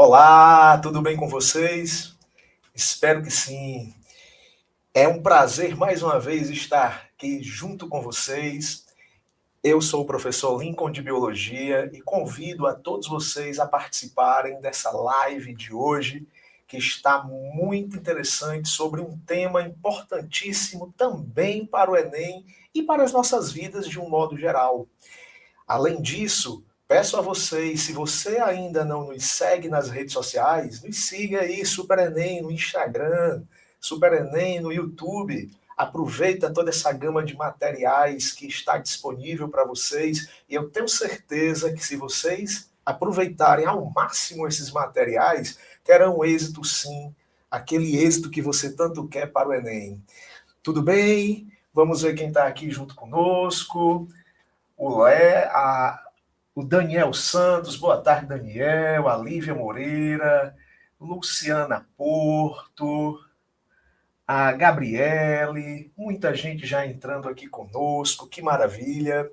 Olá, tudo bem com vocês? Espero que sim. É um prazer mais uma vez estar aqui junto com vocês. Eu sou o professor Lincoln de Biologia e convido a todos vocês a participarem dessa live de hoje, que está muito interessante, sobre um tema importantíssimo também para o Enem e para as nossas vidas de um modo geral. Além disso, peço a vocês, se você ainda não nos segue nas redes sociais, nos siga aí, Super Enem no Instagram, Super Enem no YouTube. Aproveita toda essa gama de materiais que está disponível para vocês e eu tenho certeza que se vocês aproveitarem ao máximo esses materiais, terão êxito sim, aquele êxito que você tanto quer para o Enem. Tudo bem? Vamos ver quem está aqui junto conosco. O Daniel Santos, boa tarde, Daniel, a Lívia Moreira, Luciana Porto, a Gabriele, muita gente já entrando aqui conosco, que maravilha.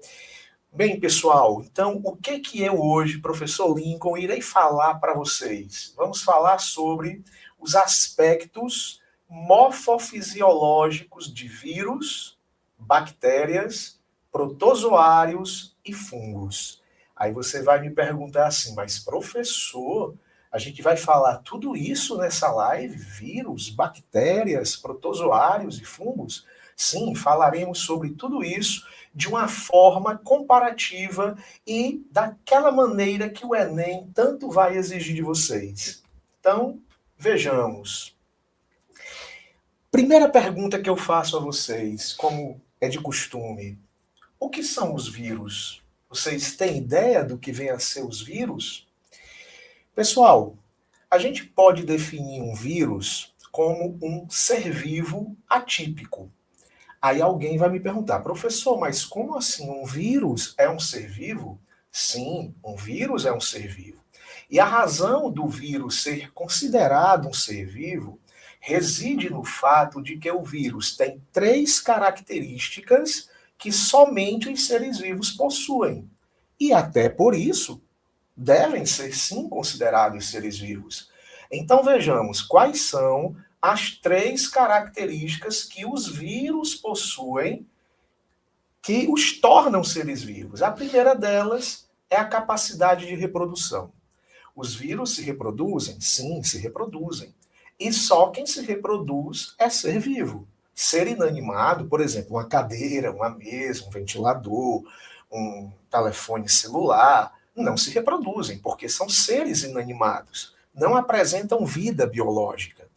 Bem, pessoal, então o que eu hoje, professor Lincoln, irei falar para vocês? Vamos falar sobre os aspectos morfofisiológicos de vírus, bactérias, protozoários e fungos. Aí você vai me perguntar assim, mas professor, a gente vai falar tudo isso nessa live? Vírus, bactérias, protozoários e fungos? Sim, falaremos sobre tudo isso de uma forma comparativa e daquela maneira que o Enem tanto vai exigir de vocês. Então, vejamos. Primeira pergunta que eu faço a vocês, como é de costume: o que são os vírus? Vocês têm ideia do que vem a ser os vírus? Pessoal, a gente pode definir um vírus como um ser vivo atípico. Aí alguém vai me perguntar, professor, mas como assim? Um vírus é um ser vivo? Sim, um vírus é um ser vivo. E a razão do vírus ser considerado um ser vivo reside no fato de que o vírus tem 3 características que somente os seres vivos possuem. E até por isso, devem ser sim considerados seres vivos. Então vejamos quais são as 3 características que os vírus possuem que os tornam seres vivos. A primeira delas é a capacidade de reprodução. Os vírus se reproduzem? Sim, se reproduzem. E só quem se reproduz é ser vivo. Ser inanimado, por exemplo, uma cadeira, uma mesa, um ventilador, um telefone celular, não se reproduzem, porque são seres inanimados. Não apresentam vida biológica.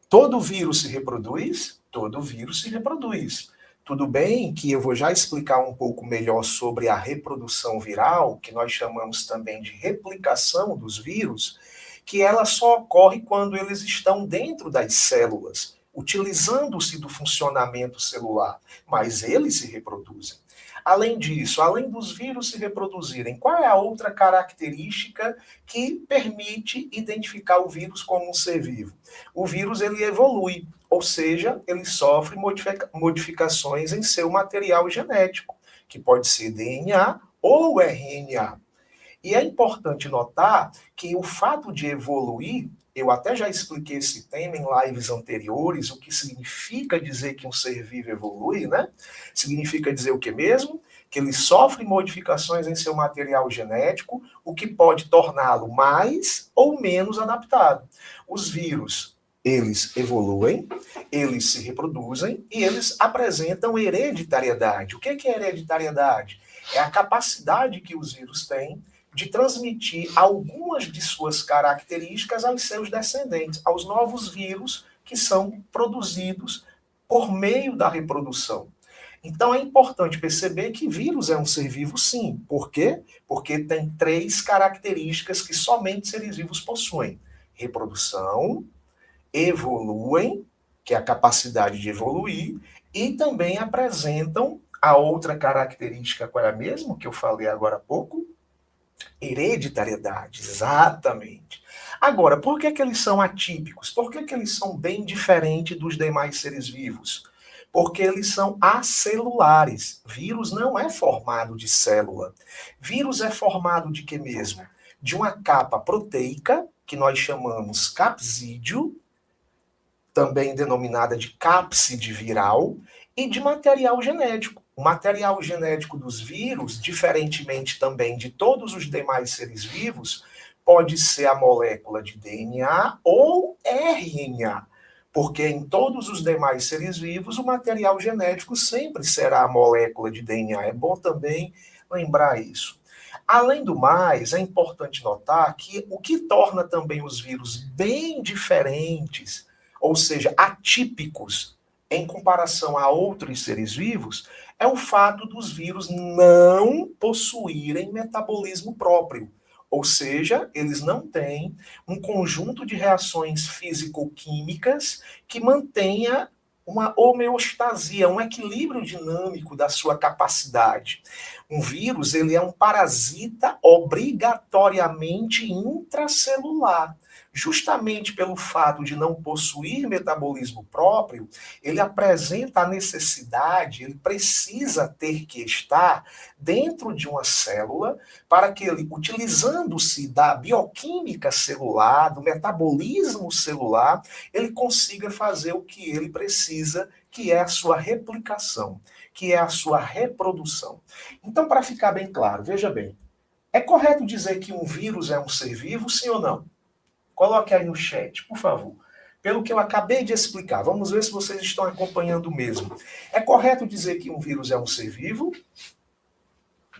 Todo vírus se reproduz? Todo vírus se reproduz. Tudo bem que eu vou já explicar um pouco melhor sobre a reprodução viral, que nós chamamos também de replicação dos vírus, que ela só ocorre quando eles estão dentro das células, utilizando-se do funcionamento celular, mas eles se reproduzem. Além disso, além dos vírus se reproduzirem, qual é a outra característica que permite identificar o vírus como um ser vivo? O vírus ele evolui, ou seja, ele sofre modificações em seu material genético, que pode ser DNA ou RNA. E é importante notar que o fato de evoluir, eu até já expliquei esse tema em lives anteriores, o que significa dizer que um ser vivo evolui, né? Significa dizer o que mesmo? Que ele sofre modificações em seu material genético, o que pode torná-lo mais ou menos adaptado. Os vírus, eles evoluem, eles se reproduzem e eles apresentam hereditariedade. O que é hereditariedade? É a capacidade que os vírus têm de transmitir algumas de suas características aos seus descendentes, aos novos vírus que são produzidos por meio da reprodução. Então é importante perceber que vírus é um ser vivo sim. Por quê? Porque tem 3 características que somente seres vivos possuem: reprodução, evoluem, que é a capacidade de evoluir, e também apresentam a outra característica, qual é a mesma que eu falei agora há pouco? Hereditariedade, exatamente. Agora, por que eles são atípicos? Por que eles são bem diferentes dos demais seres vivos? Porque eles são acelulares. Vírus não é formado de célula. Vírus é formado de quê mesmo? De uma capa proteica, que nós chamamos capsídeo, também denominada de cápside viral, e de material genético. O material genético dos vírus, diferentemente também de todos os demais seres vivos, pode ser a molécula de DNA ou RNA, porque em todos os demais seres vivos o material genético sempre será a molécula de DNA. É bom também lembrar isso. Além do mais, é importante notar que o que torna também os vírus bem diferentes, ou seja, atípicos em comparação a outros seres vivos, é o fato dos vírus não possuírem metabolismo próprio. Ou seja, eles não têm um conjunto de reações físico-químicas que mantenha uma homeostasia, um equilíbrio dinâmico da sua capacidade. Um vírus, ele é um parasita obrigatoriamente intracelular. Justamente pelo fato de não possuir metabolismo próprio, ele apresenta a necessidade, ele precisa ter que estar dentro de uma célula para que ele, utilizando-se da bioquímica celular, do metabolismo celular, ele consiga fazer o que ele precisa, que é a sua replicação, que é a sua reprodução. Então, para ficar bem claro, veja bem, é correto dizer que um vírus é um ser vivo, sim ou não? Coloque aí no chat, por favor. Pelo que eu acabei de explicar, vamos ver se vocês estão acompanhando mesmo. É correto dizer que um vírus é um ser vivo?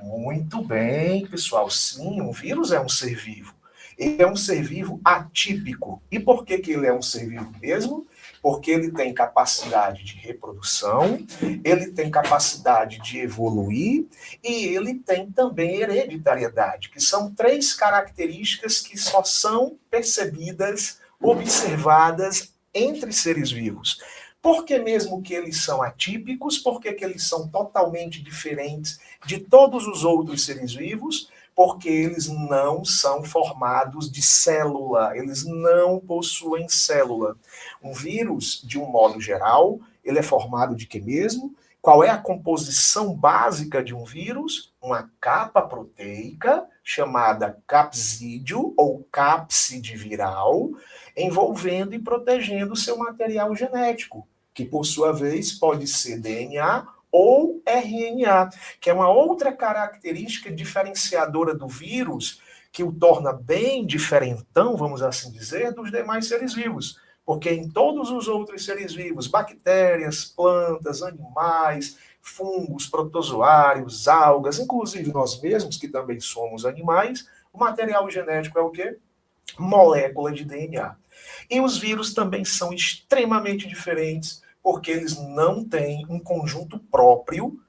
Muito bem, pessoal. Sim, um vírus é um ser vivo. Ele é um ser vivo atípico. E por que ele é um ser vivo mesmo? Porque ele tem capacidade de reprodução, ele tem capacidade de evoluir e ele tem também hereditariedade, que são três características que só são percebidas, observadas entre seres vivos. Por que mesmo que eles são atípicos? Por que eles são totalmente diferentes de todos os outros seres vivos? Porque eles não são formados de célula, eles não possuem célula. Um vírus, de um modo geral, ele é formado de que mesmo? Qual é a composição básica de um vírus? Uma capa proteica, chamada capsídeo ou cápside viral, envolvendo e protegendo o seu material genético, que por sua vez pode ser DNA ou RNA, que é uma outra característica diferenciadora do vírus que o torna bem diferentão, vamos assim dizer, dos demais seres vivos. Porque em todos os outros seres vivos, bactérias, plantas, animais, fungos, protozoários, algas, inclusive nós mesmos, que também somos animais, o material genético é o quê? Molécula de DNA. E os vírus também são extremamente diferentes, porque eles não têm um conjunto próprio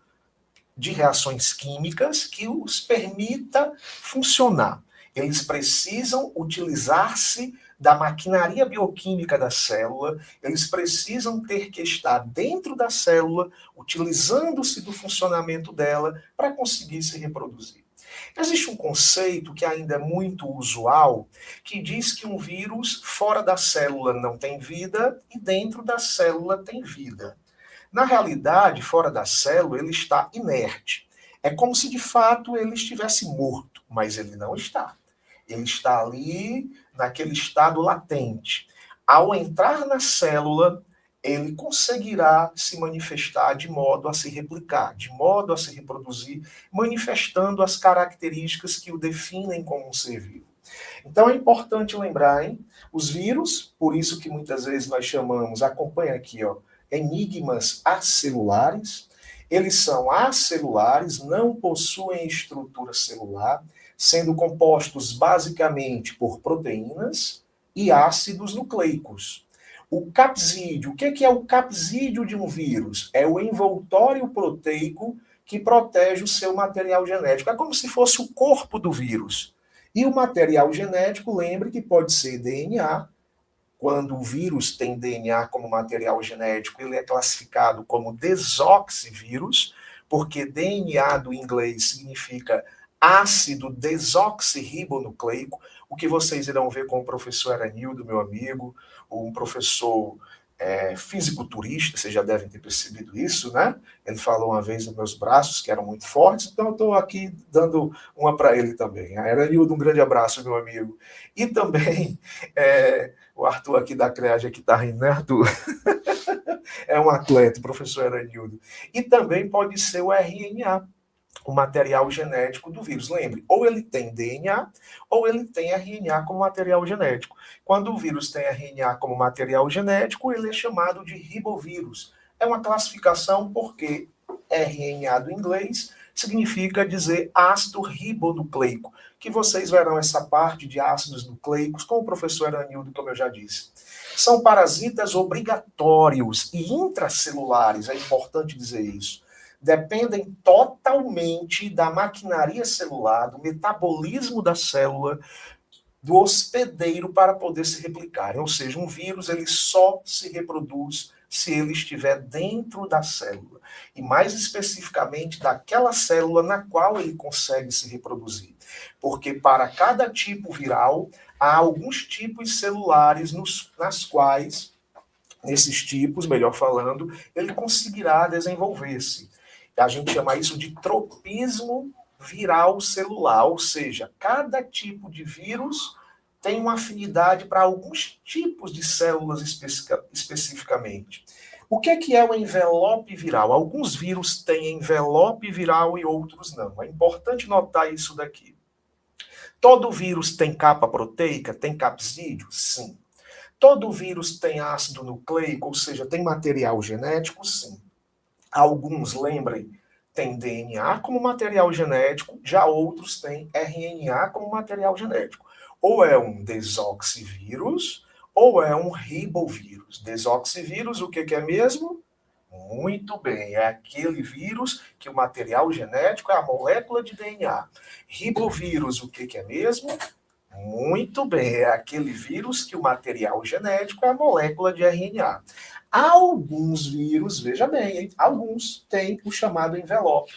de reações químicas que os permita funcionar. Eles precisam utilizar-se da maquinaria bioquímica da célula, eles precisam ter que estar dentro da célula, utilizando-se do funcionamento dela para conseguir se reproduzir. Existe um conceito que ainda é muito usual, que diz que um vírus fora da célula não tem vida e dentro da célula tem vida. Na realidade, fora da célula, ele está inerte. É como se de fato ele estivesse morto, mas ele não está. Ele está ali naquele estado latente. Ao entrar na célula, ele conseguirá se manifestar de modo a se replicar, de modo a se reproduzir, manifestando as características que o definem como um ser vivo. Então é importante lembrar, hein? Os vírus, por isso que muitas vezes nós chamamos, acompanha aqui, ó, enigmas acelulares, eles são acelulares, não possuem estrutura celular, sendo compostos basicamente por proteínas e ácidos nucleicos. O capsídeo, o que é o capsídeo de um vírus? É o envoltório proteico que protege o seu material genético. É como se fosse o corpo do vírus. E o material genético, lembre que pode ser DNA. Quando o vírus tem DNA como material genético, ele é classificado como desoxivírus, porque DNA do inglês significa ácido desoxirribonucleico, o que vocês irão ver com o professor Aranildo, meu amigo, um professor fisiculturista, vocês já devem ter percebido isso, né? Ele falou uma vez dos meus braços, que eram muito fortes, então eu estou aqui dando uma para ele também. Eranildo, um grande abraço, meu amigo. E também, o Arthur aqui da CREAGE que está rindo, né, Arthur? É um atleta, o professor Eranildo. E também pode ser o RNA, o material genético do vírus. Lembre, ou ele tem DNA, ou ele tem RNA como material genético. Quando o vírus tem RNA como material genético, ele é chamado de ribovírus. É uma classificação porque RNA do inglês significa dizer ácido ribonucleico, que vocês verão essa parte de ácidos nucleicos com o professor Eranildo, como eu já disse. São parasitas obrigatórios e intracelulares, é importante dizer isso. Dependem totalmente da maquinaria celular, do metabolismo da célula, do hospedeiro para poder se replicar. Ou seja, um vírus ele só se reproduz se ele estiver dentro da célula. E mais especificamente daquela célula na qual ele consegue se reproduzir. Porque para cada tipo viral, há alguns tipos celulares nas quais, nesses tipos, melhor falando, ele conseguirá desenvolver-se. A gente chama isso de tropismo viral celular, ou seja, cada tipo de vírus tem uma afinidade para alguns tipos de células especificamente. O que é o envelope viral? Alguns vírus têm envelope viral e outros não. É importante notar isso daqui. Todo vírus tem capa proteica? Tem capsídeo? Sim. Todo vírus tem ácido nucleico, ou seja, tem material genético? Sim. Alguns, lembrem, têm DNA como material genético, já outros têm RNA como material genético. Ou é um desoxivírus, ou é um ribovírus. Desoxivírus, o que é mesmo? Muito bem, é aquele vírus que o material genético é a molécula de DNA. Ribovírus, o que é mesmo? Muito bem, é aquele vírus que o material genético é a molécula de RNA. Alguns vírus, veja bem, hein? Alguns têm o chamado envelope.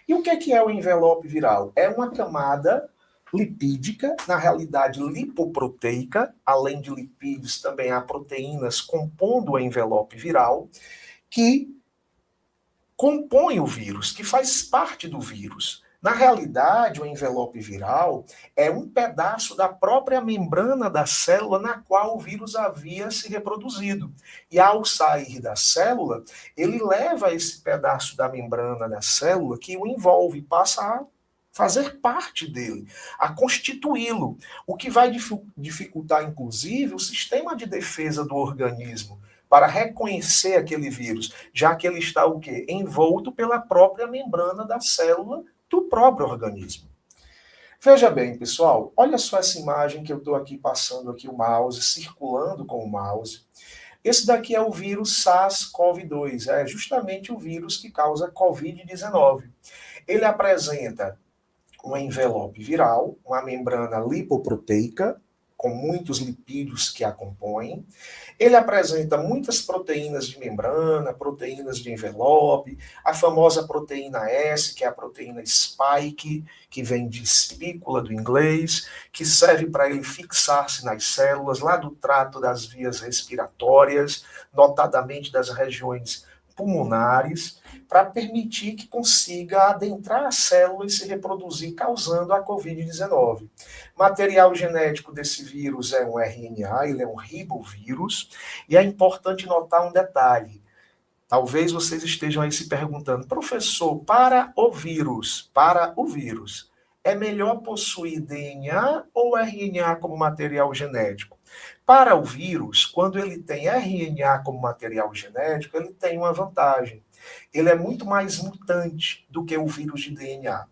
E o que é o envelope viral? É uma camada lipídica, na realidade lipoproteica, além de lipídios também há proteínas compondo o envelope viral, que compõe o vírus, que faz parte do vírus. Na realidade, o envelope viral é um pedaço da própria membrana da célula na qual o vírus havia se reproduzido. E ao sair da célula, ele leva esse pedaço da membrana da célula que o envolve, passa a fazer parte dele, a constituí-lo, o que vai dificultar, inclusive, o sistema de defesa do organismo para reconhecer aquele vírus, já que ele está o quê? Envolto pela própria membrana da célula do próprio organismo. Veja bem, pessoal, olha só essa imagem que eu estou aqui passando aqui o mouse, circulando com o mouse. Esse daqui é o vírus SARS-CoV-2, é justamente o vírus que causa Covid-19. Ele apresenta um envelope viral, uma membrana lipoproteica, com muitos lipídios que a compõem. Ele apresenta muitas proteínas de membrana, proteínas de envelope, a famosa proteína S, que é a proteína spike, que vem de espícula do inglês, que serve para ele fixar-se nas células, lá do trato das vias respiratórias, notadamente das regiões pulmonares, para permitir que consiga adentrar a célula e se reproduzir, causando a Covid-19. Material genético desse vírus é um RNA, ele é um ribovírus, e é importante notar um detalhe. Talvez vocês estejam aí se perguntando, professor, para o vírus, é melhor possuir DNA ou RNA como material genético? Para o vírus, quando ele tem RNA como material genético, ele tem uma vantagem. Ele é muito mais mutante do que o vírus de DNA.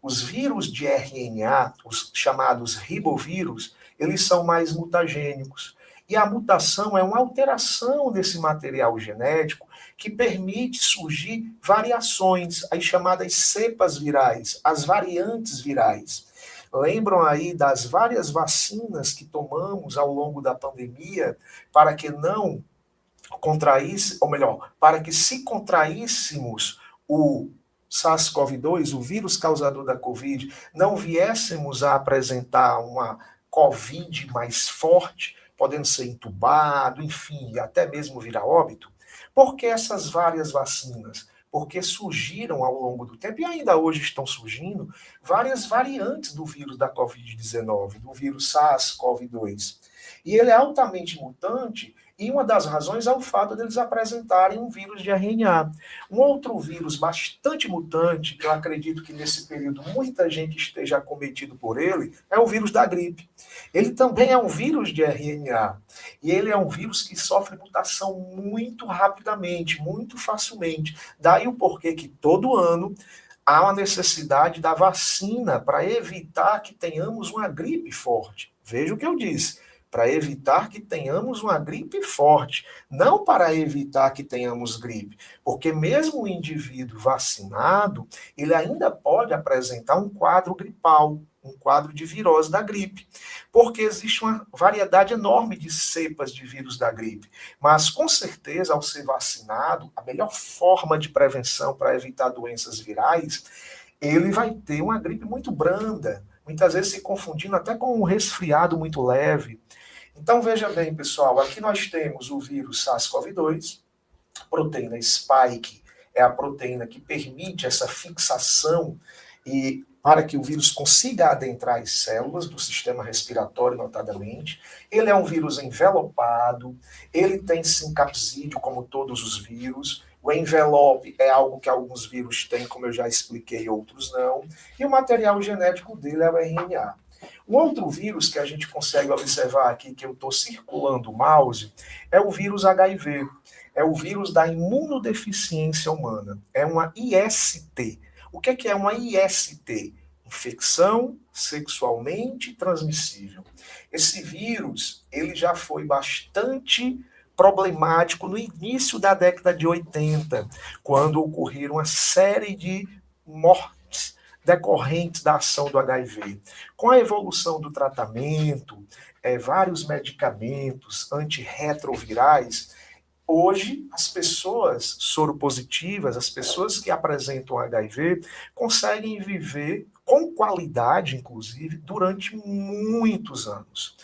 Os vírus de RNA, os chamados ribovírus, eles são mais mutagênicos. E a mutação é uma alteração desse material genético que permite surgir variações, as chamadas cepas virais, as variantes virais. Lembram aí das várias vacinas que tomamos ao longo da pandemia para que não contraísse, ou melhor, para que se contraíssemos o SARS-CoV-2, o vírus causador da Covid, não viéssemos a apresentar uma Covid mais forte, podendo ser entubado, enfim, até mesmo vir a óbito. Por que essas várias vacinas? Porque surgiram ao longo do tempo, e ainda hoje estão surgindo, várias variantes do vírus da Covid-19, do vírus SARS-CoV-2. E ele é altamente mutante, e uma das razões é o fato deles apresentarem um vírus de RNA. Um outro vírus bastante mutante, que eu acredito que nesse período muita gente esteja acometido por ele, é o vírus da gripe. Ele também é um vírus de RNA. E ele é um vírus que sofre mutação muito rapidamente, muito facilmente. Daí o porquê que todo ano há uma necessidade da vacina para evitar que tenhamos uma gripe forte. Veja o que eu disse, para evitar que tenhamos uma gripe forte, não para evitar que tenhamos gripe, porque mesmo o indivíduo vacinado, ele ainda pode apresentar um quadro gripal, um quadro de virose da gripe, porque existe uma variedade enorme de cepas de vírus da gripe, mas com certeza ao ser vacinado, a melhor forma de prevenção para evitar doenças virais, ele vai ter uma gripe muito branda, muitas vezes se confundindo até com um resfriado muito leve. Então veja bem, pessoal, aqui nós temos o vírus SARS-CoV-2, proteína spike é a proteína que permite essa fixação e para que o vírus consiga adentrar as células do sistema respiratório, notadamente. Ele é um vírus envelopado, ele tem sim capsídeo, como todos os vírus. O envelope é algo que alguns vírus têm, como eu já expliquei, outros não. E o material genético dele é o RNA. Um outro vírus que a gente consegue observar aqui, que eu estou circulando o mouse, é o vírus HIV. É o vírus da imunodeficiência humana. É uma IST. O que é uma IST? Infecção sexualmente transmissível. Esse vírus, ele já foi bastante problemático no início da década de 80, quando ocorreram uma série de mortes decorrentes da ação do HIV. Com a evolução do tratamento, vários medicamentos antirretrovirais, hoje, as pessoas soropositivas, as pessoas que apresentam HIV, conseguem viver com qualidade, inclusive, durante muitos anos.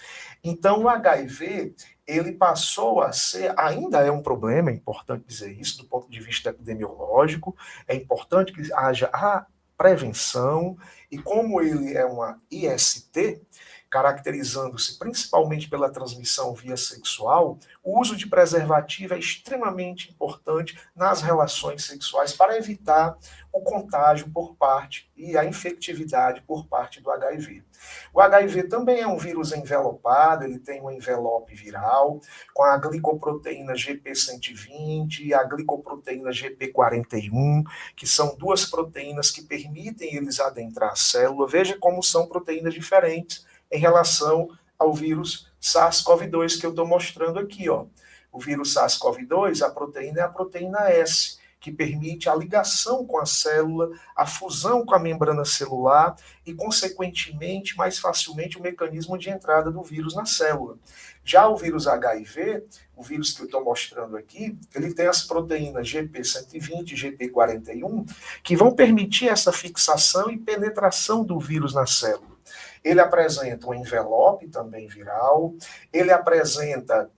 Então, o HIV, ele passou a ser, ainda é um problema, é importante dizer isso, do ponto de vista epidemiológico, é importante que haja a prevenção, e como ele é uma IST, caracterizando-se principalmente pela transmissão via sexual, o uso de preservativo é extremamente importante nas relações sexuais para evitar o contágio por parte e a infectividade por parte do HIV. O HIV também é um vírus envelopado, ele tem um envelope viral, com a glicoproteína GP120 e a glicoproteína GP41, que são duas proteínas que permitem eles adentrar a célula. Veja como são proteínas diferentes em relação ao vírus SARS-CoV-2 que eu estou mostrando aqui. Ó. O vírus SARS-CoV-2, a proteína é a proteína S, que permite a ligação com a célula, a fusão com a membrana celular e, consequentemente, mais facilmente o mecanismo de entrada do vírus na célula. Já o vírus HIV, o vírus que eu estou mostrando aqui, ele tem as proteínas GP120 e GP41, que vão permitir essa fixação e penetração do vírus na célula. Ele apresenta um envelope também viral, ele apresenta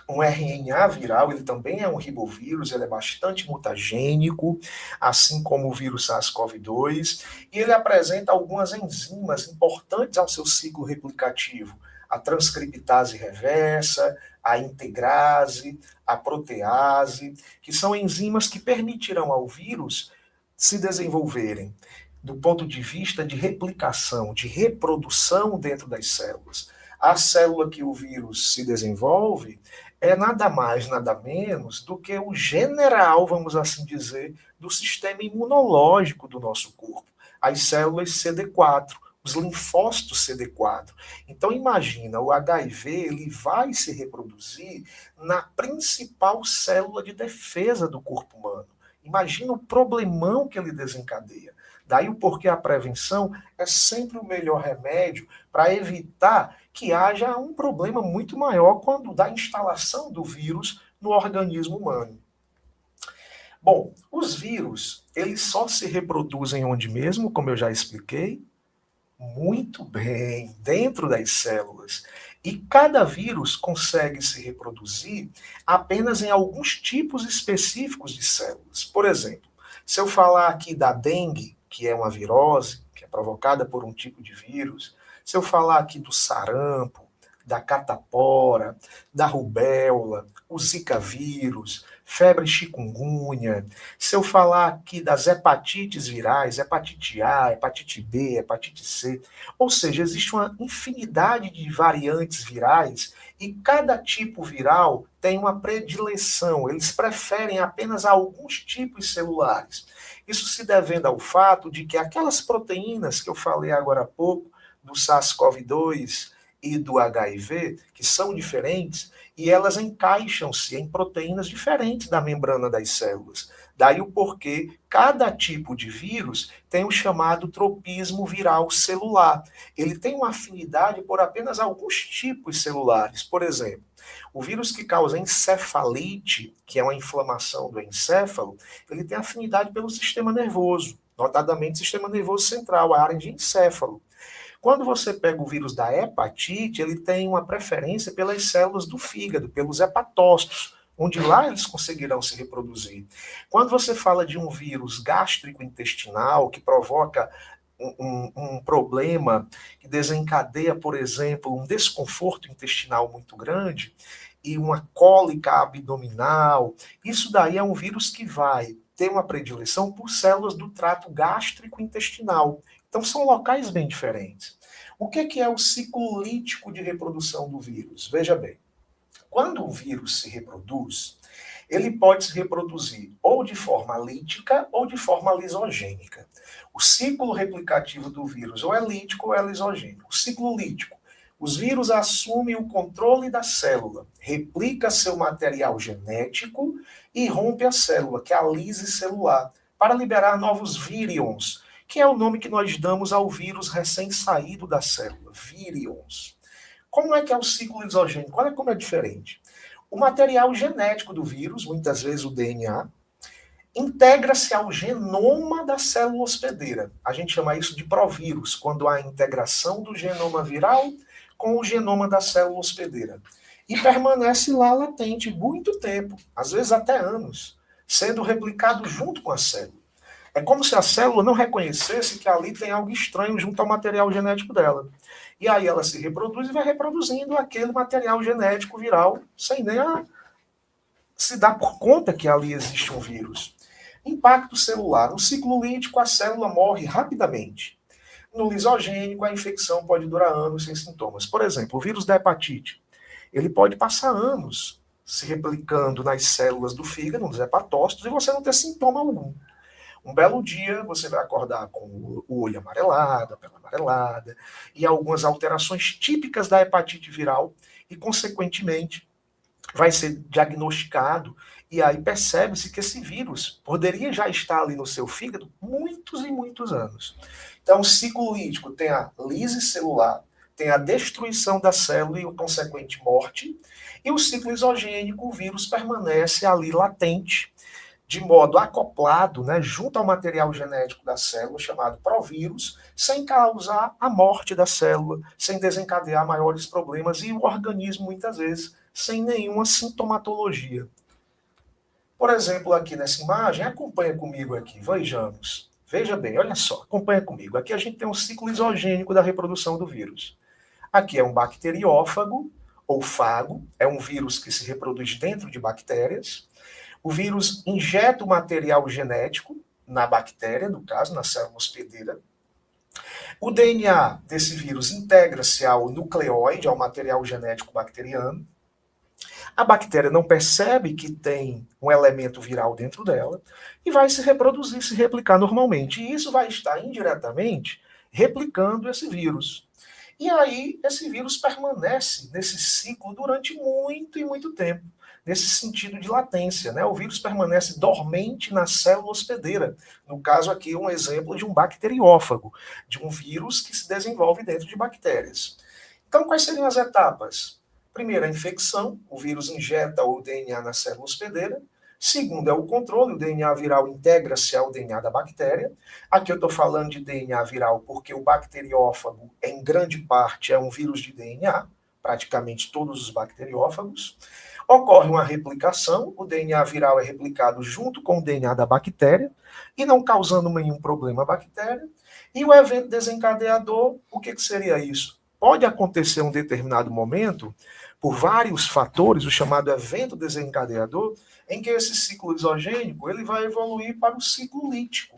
um RNA viral, ele também é um ribovírus, ele é bastante mutagênico, assim como o vírus SARS-CoV-2, e ele apresenta algumas enzimas importantes ao seu ciclo replicativo, a transcriptase reversa, a integrase, a protease, que são enzimas que permitirão ao vírus se desenvolverem do ponto de vista de replicação, de reprodução dentro das células. A célula que o vírus se desenvolve é nada mais, nada menos do que o general, vamos assim dizer, do sistema imunológico do nosso corpo. As células CD4, os linfócitos CD4. Então imagina, o HIV ele vai se reproduzir na principal célula de defesa do corpo humano. Imagina o problemão que ele desencadeia. Daí o porquê a prevenção é sempre o melhor remédio para evitar que haja um problema muito maior quando da instalação do vírus no organismo humano. Bom, os vírus, eles só se reproduzem onde mesmo, como eu já expliquei? Muito bem, dentro das células. E cada vírus consegue se reproduzir apenas em alguns tipos específicos de células. Por exemplo, se eu falar aqui da dengue, que é uma virose, que é provocada por um tipo de vírus, se eu falar aqui do sarampo, da catapora, da rubéola, o zika vírus, febre chikungunya, se eu falar aqui das hepatites virais, hepatite A, hepatite B, hepatite C, ou seja, existe uma infinidade de variantes virais e cada tipo viral tem uma predileção, eles preferem apenas alguns tipos celulares. Isso se devendo ao fato de que aquelas proteínas que eu falei agora há pouco, do SARS-CoV-2 e do HIV, que são diferentes, e elas encaixam-se em proteínas diferentes da membrana das células. Daí o porquê cada tipo de vírus tem o chamado tropismo viral celular. Ele tem uma afinidade por apenas alguns tipos celulares. Por exemplo, o vírus que causa encefalite, que é uma inflamação do encéfalo, ele tem afinidade pelo sistema nervoso, notadamente sistema nervoso central, a área de encéfalo. Quando você pega o vírus da hepatite, ele tem uma preferência pelas células do fígado, pelos hepatócitos, onde lá eles conseguirão se reproduzir. Quando você fala de um vírus gástrico-intestinal que provoca um problema que desencadeia, por exemplo, um desconforto intestinal muito grande e uma cólica abdominal, isso daí é um vírus que vai ter uma predileção por células do trato gástrico-intestinal. Então são locais bem diferentes. O que é o ciclo lítico de reprodução do vírus? Veja bem, quando o vírus se reproduz, ele pode se reproduzir ou de forma lítica ou de forma lisogênica. O ciclo replicativo do vírus ou é lítico ou é lisogênico. O ciclo lítico, os vírus assumem o controle da célula, replica seu material genético e rompe a célula, que é a lise celular, para liberar novos vírions, que é o nome que nós damos ao vírus recém-saído da célula, vírions. Como é que é o ciclo lisogênico? Olha como é diferente. O material genético do vírus, muitas vezes o DNA, integra-se ao genoma da célula hospedeira. A gente chama isso de provírus, quando há a integração do genoma viral com o genoma da célula hospedeira. E permanece lá latente muito tempo, às vezes até anos, sendo replicado junto com a célula. É como se a célula não reconhecesse que ali tem algo estranho junto ao material genético dela. E aí ela se reproduz e vai reproduzindo aquele material genético viral, sem nem se dar por conta que ali existe um vírus. Impacto celular. No ciclo lítico, a célula morre rapidamente. No lisogênico, a infecção pode durar anos sem sintomas. Por exemplo, o vírus da hepatite. Ele pode passar anos se replicando nas células do fígado, nos hepatócitos, e você não ter sintoma algum. Um belo dia você vai acordar com o olho amarelado, a pele amarelada, e algumas alterações típicas da hepatite viral, e, consequentemente, vai ser diagnosticado, e aí percebe-se que esse vírus poderia já estar ali no seu fígado muitos e muitos anos. Então, o ciclo lítico tem a lise celular, tem a destruição da célula e a consequente morte, e o ciclo isogênico, o vírus permanece ali latente, de modo acoplado, né, junto ao material genético da célula, chamado provírus, sem causar a morte da célula, sem desencadear maiores problemas, e o organismo, muitas vezes, sem nenhuma sintomatologia. Por exemplo, aqui nessa imagem, acompanha comigo aqui, vejamos. Veja bem, olha só, acompanha comigo. Aqui a gente tem um ciclo isogênico da reprodução do vírus. Aqui é um bacteriófago, ou fago, é um vírus que se reproduz dentro de bactérias. O vírus injeta o material genético na bactéria, no caso, na célula hospedeira. O DNA desse vírus integra-se ao nucleóide, ao material genético bacteriano. A bactéria não percebe que tem um elemento viral dentro dela e vai se reproduzir, se replicar normalmente. E isso vai estar indiretamente replicando esse vírus. E aí, esse vírus permanece nesse ciclo durante muito e muito tempo, nesse sentido de latência, né? O vírus permanece dormente na célula hospedeira. No caso aqui, um exemplo de um bacteriófago, de um vírus que se desenvolve dentro de bactérias. Então, quais seriam as etapas? Primeiro, a infecção, o vírus injeta o DNA na célula hospedeira. Segundo é o controle, o DNA viral integra-se ao DNA da bactéria. Aqui eu estou falando de DNA viral porque o bacteriófago, em grande parte, é um vírus de DNA, praticamente todos os bacteriófagos. Ocorre uma replicação, o DNA viral é replicado junto com o DNA da bactéria, e não causando nenhum problema à bactéria. E o evento desencadeador, o que seria isso? Pode acontecer em um determinado momento, por vários fatores, o chamado evento desencadeador, em que esse ciclo isogênico ele vai evoluir para o ciclo lítico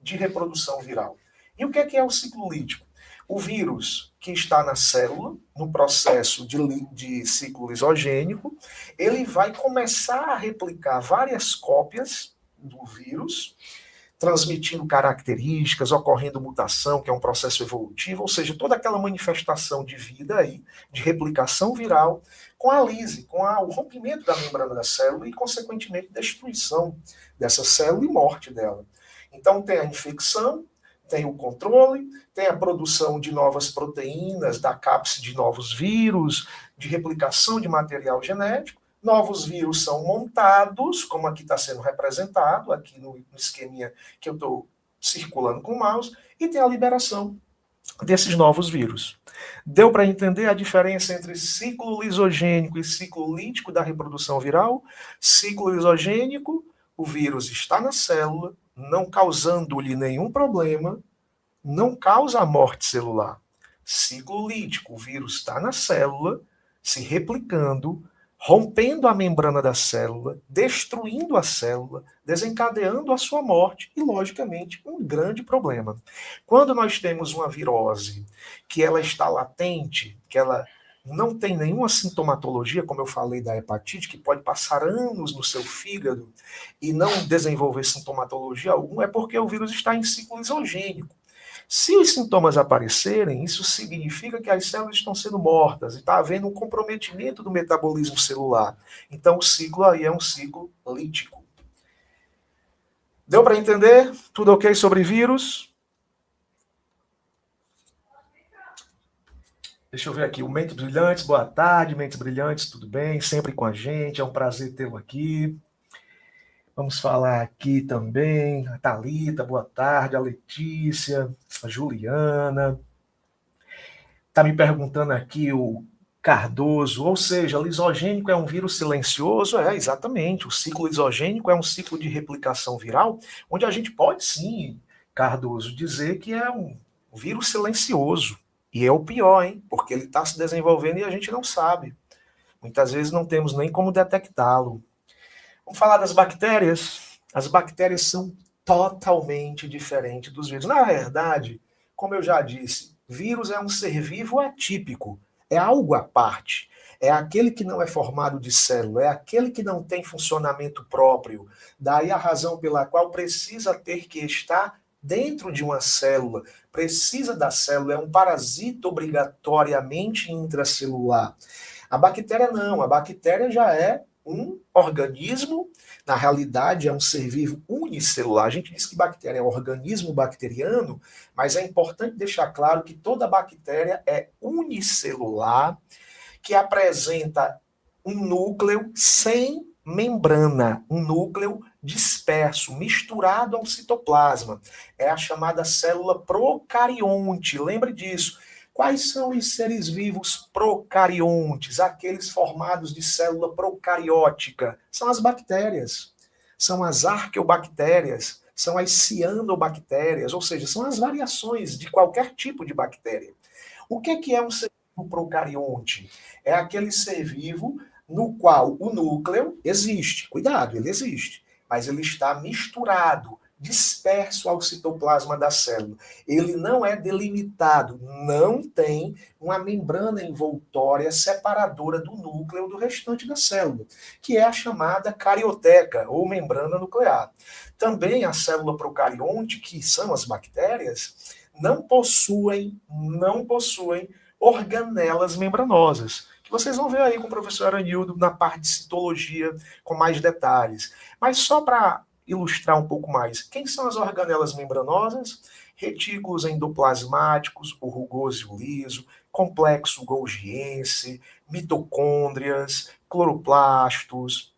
de reprodução viral. E o que é o ciclo lítico? O vírus que está na célula, no processo de ciclo isogênico, ele vai começar a replicar várias cópias do vírus, transmitindo características, ocorrendo mutação, que é um processo evolutivo, ou seja, toda aquela manifestação de vida aí, de replicação viral, com a lise, com o rompimento da membrana da célula e, consequentemente, destruição dessa célula e morte dela. Então, tem a infecção, tem o controle, tem a produção de novas proteínas, da cápside de novos vírus, de replicação de material genético. Novos vírus são montados, como aqui está sendo representado, aqui no esqueminha que eu estou circulando com o mouse, e tem a liberação desses novos vírus. Deu para entender a diferença entre ciclo lisogênico e ciclo lítico da reprodução viral? Ciclo lisogênico, o vírus está na célula, não causando-lhe nenhum problema, não causa a morte celular. Ciclo lítico, o vírus está na célula, se replicando, rompendo a membrana da célula, destruindo a célula, desencadeando a sua morte e, logicamente, um grande problema. Quando nós temos uma virose que ela está latente, que ela não tem nenhuma sintomatologia, como eu falei da hepatite, que pode passar anos no seu fígado e não desenvolver sintomatologia alguma, é porque o vírus está em ciclo isogênico. Se os sintomas aparecerem, isso significa que as células estão sendo mortas e está havendo um comprometimento do metabolismo celular. Então o ciclo aí é um ciclo lítico. Deu para entender? Tudo ok sobre vírus? Deixa eu ver aqui, o Mentes Brilhantes, boa tarde, Mentes Brilhantes, tudo bem? Sempre com a gente, é um prazer tê-lo aqui. Vamos falar aqui também, a Thalita, boa tarde, a Letícia, a Juliana. Está me perguntando aqui o Cardoso, ou seja, lisogênico é um vírus silencioso? É, exatamente, o ciclo lisogênico é um ciclo de replicação viral, onde a gente pode sim, Cardoso, dizer que é um vírus silencioso. E é o pior, hein? Porque ele está se desenvolvendo e a gente não sabe. Muitas vezes não temos nem como detectá-lo. Vamos falar das bactérias. As bactérias são totalmente diferentes dos vírus. Na verdade, como eu já disse, vírus é um ser vivo atípico, é algo à parte. É aquele que não é formado de célula, é aquele que não tem funcionamento próprio. Daí a razão pela qual precisa ter que estar dentro de uma célula, precisa da célula, é um parasita obrigatoriamente intracelular. A bactéria não, a bactéria já é um organismo, na realidade é um ser vivo unicelular. A gente diz que bactéria é um organismo bacteriano, mas é importante deixar claro que toda bactéria é unicelular, que apresenta um núcleo sem membrana, um núcleo disperso, misturado ao citoplasma. É a chamada célula procarionte, lembre disso. Quais são os seres vivos procariontes? Aqueles formados de célula procariótica. São as bactérias, são as arqueobactérias, são as cianobactérias, ou seja, são as variações de qualquer tipo de bactéria. O que é um ser vivo procarionte? É aquele ser vivo no qual o núcleo existe. Cuidado, ele existe, mas ele está misturado, disperso ao citoplasma da célula. Ele não é delimitado, não tem uma membrana envoltória separadora do núcleo do restante da célula, que é a chamada carioteca, ou membrana nuclear. Também a célula procarionte, que são as bactérias, não possuem organelas membranosas, que vocês vão ver aí com o professor Aranildo na parte de citologia com mais detalhes. Mas só para ilustrar um pouco mais, quem são as organelas membranosas? Retículos endoplasmáticos, o rugoso e o liso, complexo golgiense, mitocôndrias, cloroplastos,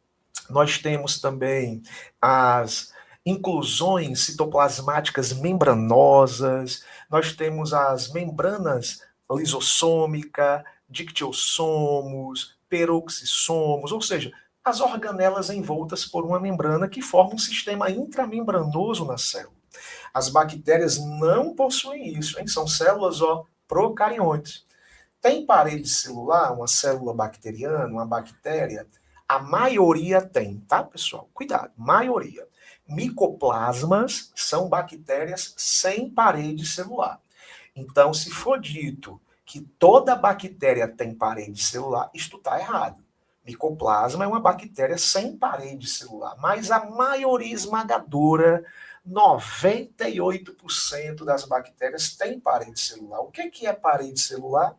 Nós temos também as inclusões citoplasmáticas membranosas, nós temos as membranas lisossômica, dictiossomos, peroxissomos, ou seja, as organelas envoltas por uma membrana que forma um sistema intramembranoso na célula. As bactérias não possuem isso, hein? São células procariontes. Tem parede celular, uma célula bacteriana, uma bactéria? A maioria tem, tá, pessoal? Cuidado, maioria. Micoplasmas são bactérias sem parede celular. Então, se for dito que toda bactéria tem parede celular, isto está errado. Micoplasma é uma bactéria sem parede celular, mas a maioria esmagadora, 98% das bactérias tem parede celular. O que é parede celular?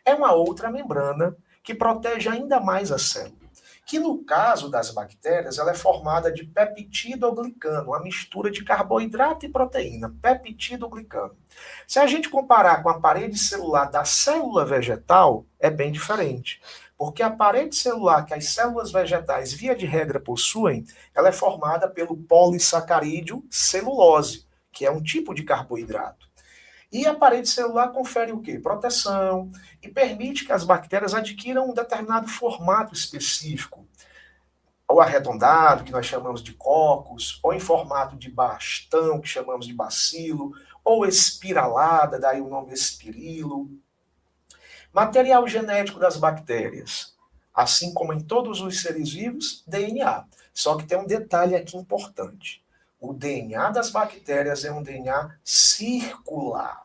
É uma outra membrana que protege ainda mais a célula. Que no caso das bactérias, ela é formada de peptidoglicano, uma mistura de carboidrato e proteína, peptidoglicano. Se a gente comparar com a parede celular da célula vegetal, é bem diferente. Porque a parede celular que as células vegetais, via de regra, possuem, ela é formada pelo polissacarídeo celulose, que é um tipo de carboidrato. E a parede celular confere o quê? Proteção e permite que as bactérias adquiram um determinado formato específico, ou arredondado, que nós chamamos de cocos, ou em formato de bastão, que chamamos de bacilo, ou espiralada, daí o nome espirilo. Material genético das bactérias, assim como em todos os seres vivos, DNA. Só que tem um detalhe aqui importante. O DNA das bactérias é um DNA circular,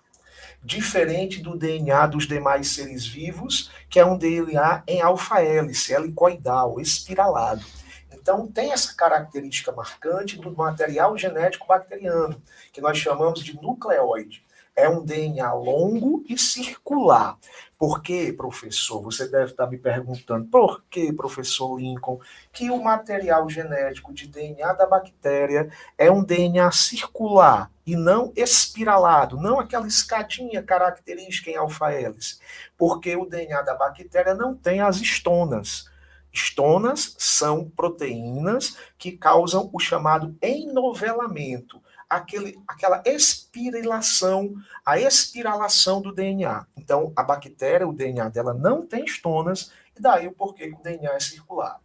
diferente do DNA dos demais seres vivos, que é um DNA em alfa-hélice, helicoidal, espiralado. Então, tem essa característica marcante do material genético bacteriano, que nós chamamos de nucleóide. É um DNA longo e circular. Por que, professor? Você deve estar me perguntando, por que, professor Lincoln, que o material genético de DNA da bactéria é um DNA circular e não espiralado, não aquela escadinha característica em alfa-hélice? Porque o DNA da bactéria não tem as estonas. Estonas são proteínas que causam o chamado enovelamento, aquela espiralação, a espiralação do DNA. Então, a bactéria, o DNA dela não tem estonas, e daí o porquê que o DNA é circular.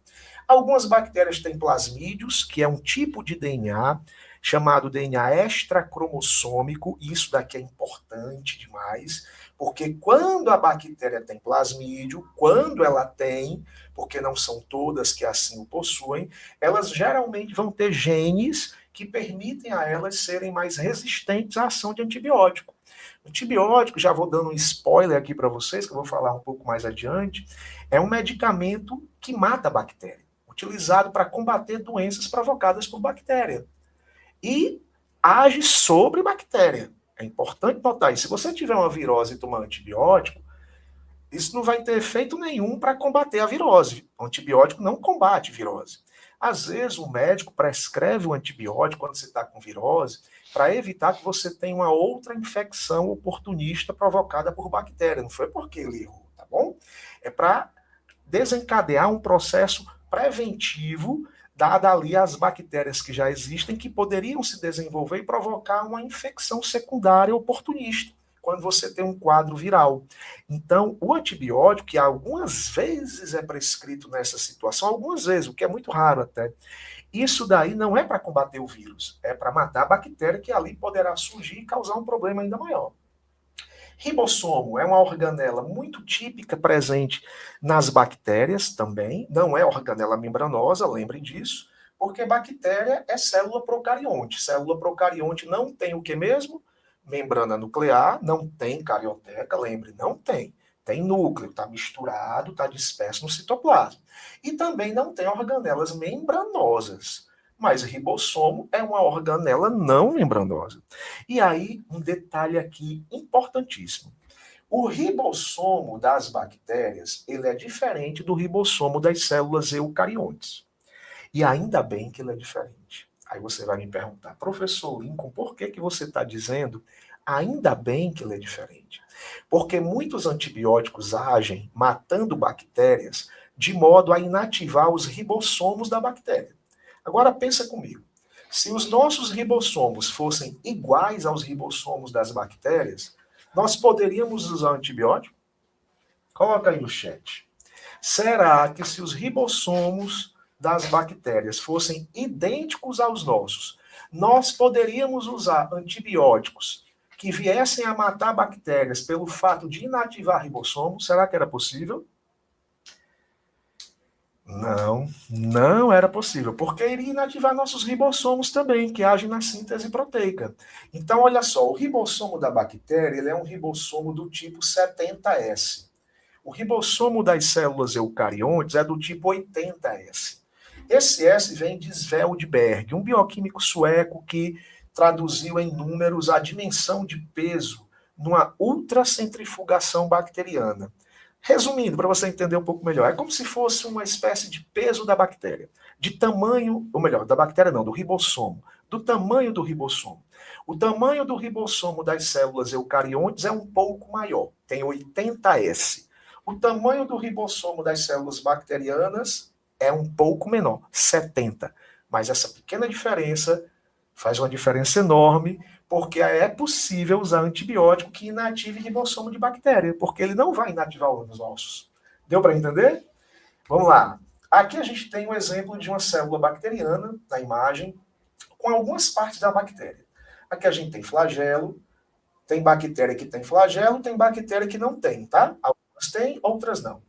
Algumas bactérias têm plasmídios, que é um tipo de DNA, chamado DNA extracromossômico, e isso daqui é importante demais, porque quando a bactéria tem plasmídio, quando ela tem, porque não são todas que assim o possuem, elas geralmente vão ter genes que permitem a elas serem mais resistentes à ação de antibiótico. Antibiótico, já vou dando um spoiler aqui para vocês, que eu vou falar um pouco mais adiante, é um medicamento que mata a bactéria, utilizado para combater doenças provocadas por bactéria. E age sobre bactéria. É importante notar isso. Se você tiver uma virose e tomar antibiótico, isso não vai ter efeito nenhum para combater a virose. O antibiótico não combate virose. Às vezes o médico prescreve o antibiótico quando você está com virose para evitar que você tenha uma outra infecção oportunista provocada por bactéria. Não foi porque ele errou, tá bom? É para desencadear um processo preventivo, dada ali as bactérias que já existem, que poderiam se desenvolver e provocar uma infecção secundária oportunista, quando você tem um quadro viral. Então, o antibiótico, que algumas vezes é prescrito nessa situação, algumas vezes, o que é muito raro até, isso daí não é para combater o vírus, é para matar a bactéria que ali poderá surgir e causar um problema ainda maior. Ribossomo é uma organela muito típica, presente nas bactérias também, não é organela membranosa, lembrem disso, porque bactéria é célula procarionte. Célula procarionte não tem o que mesmo? Membrana nuclear, não tem carioteca, lembre, não tem. Tem núcleo, está misturado, está disperso no citoplasma. E também não tem organelas membranosas. Mas ribossomo é uma organela não membranosa. E aí, um detalhe aqui importantíssimo. O ribossomo das bactérias, ele é diferente do ribossomo das células eucariontes. E ainda bem que ele é diferente. Aí você vai me perguntar, professor Lincoln, por que você está dizendo ainda bem que ele é diferente? Porque muitos antibióticos agem matando bactérias de modo a inativar os ribossomos da bactéria. Agora pensa comigo. Se os nossos ribossomos fossem iguais aos ribossomos das bactérias, nós poderíamos usar antibiótico? Coloca aí no chat. Será que se os ribossomos das bactérias fossem idênticos aos nossos, nós poderíamos usar antibióticos que viessem a matar bactérias pelo fato de inativar ribossomos? Será que era possível? Não, não era possível, porque iria inativar nossos ribossomos também, que agem na síntese proteica. Então, olha só, o ribossomo da bactéria ele é um ribossomo do tipo 70S. O ribossomo das células eucariontes é do tipo 80S. Esse S vem de Sveldberg, um bioquímico sueco que traduziu em números a dimensão de peso numa ultracentrifugação bacteriana. Resumindo, para você entender um pouco melhor, é como se fosse uma espécie de peso da bactéria, de tamanho, ou melhor, da bactéria não, do ribossomo, do tamanho do ribossomo. O tamanho do ribossomo das células eucariontes é um pouco maior, tem 80S. O tamanho do ribossomo das células bacterianas é um pouco menor, 70. Mas essa pequena diferença faz uma diferença enorme, porque é possível usar antibiótico que inative ribossomo de bactéria, porque ele não vai inativar os ossos. Deu para entender? Vamos lá. Aqui a gente tem um exemplo de uma célula bacteriana na imagem, com algumas partes da bactéria. Aqui a gente tem flagelo, tem bactéria que tem flagelo, tem bactéria que não tem, tá? Algumas têm, outras não.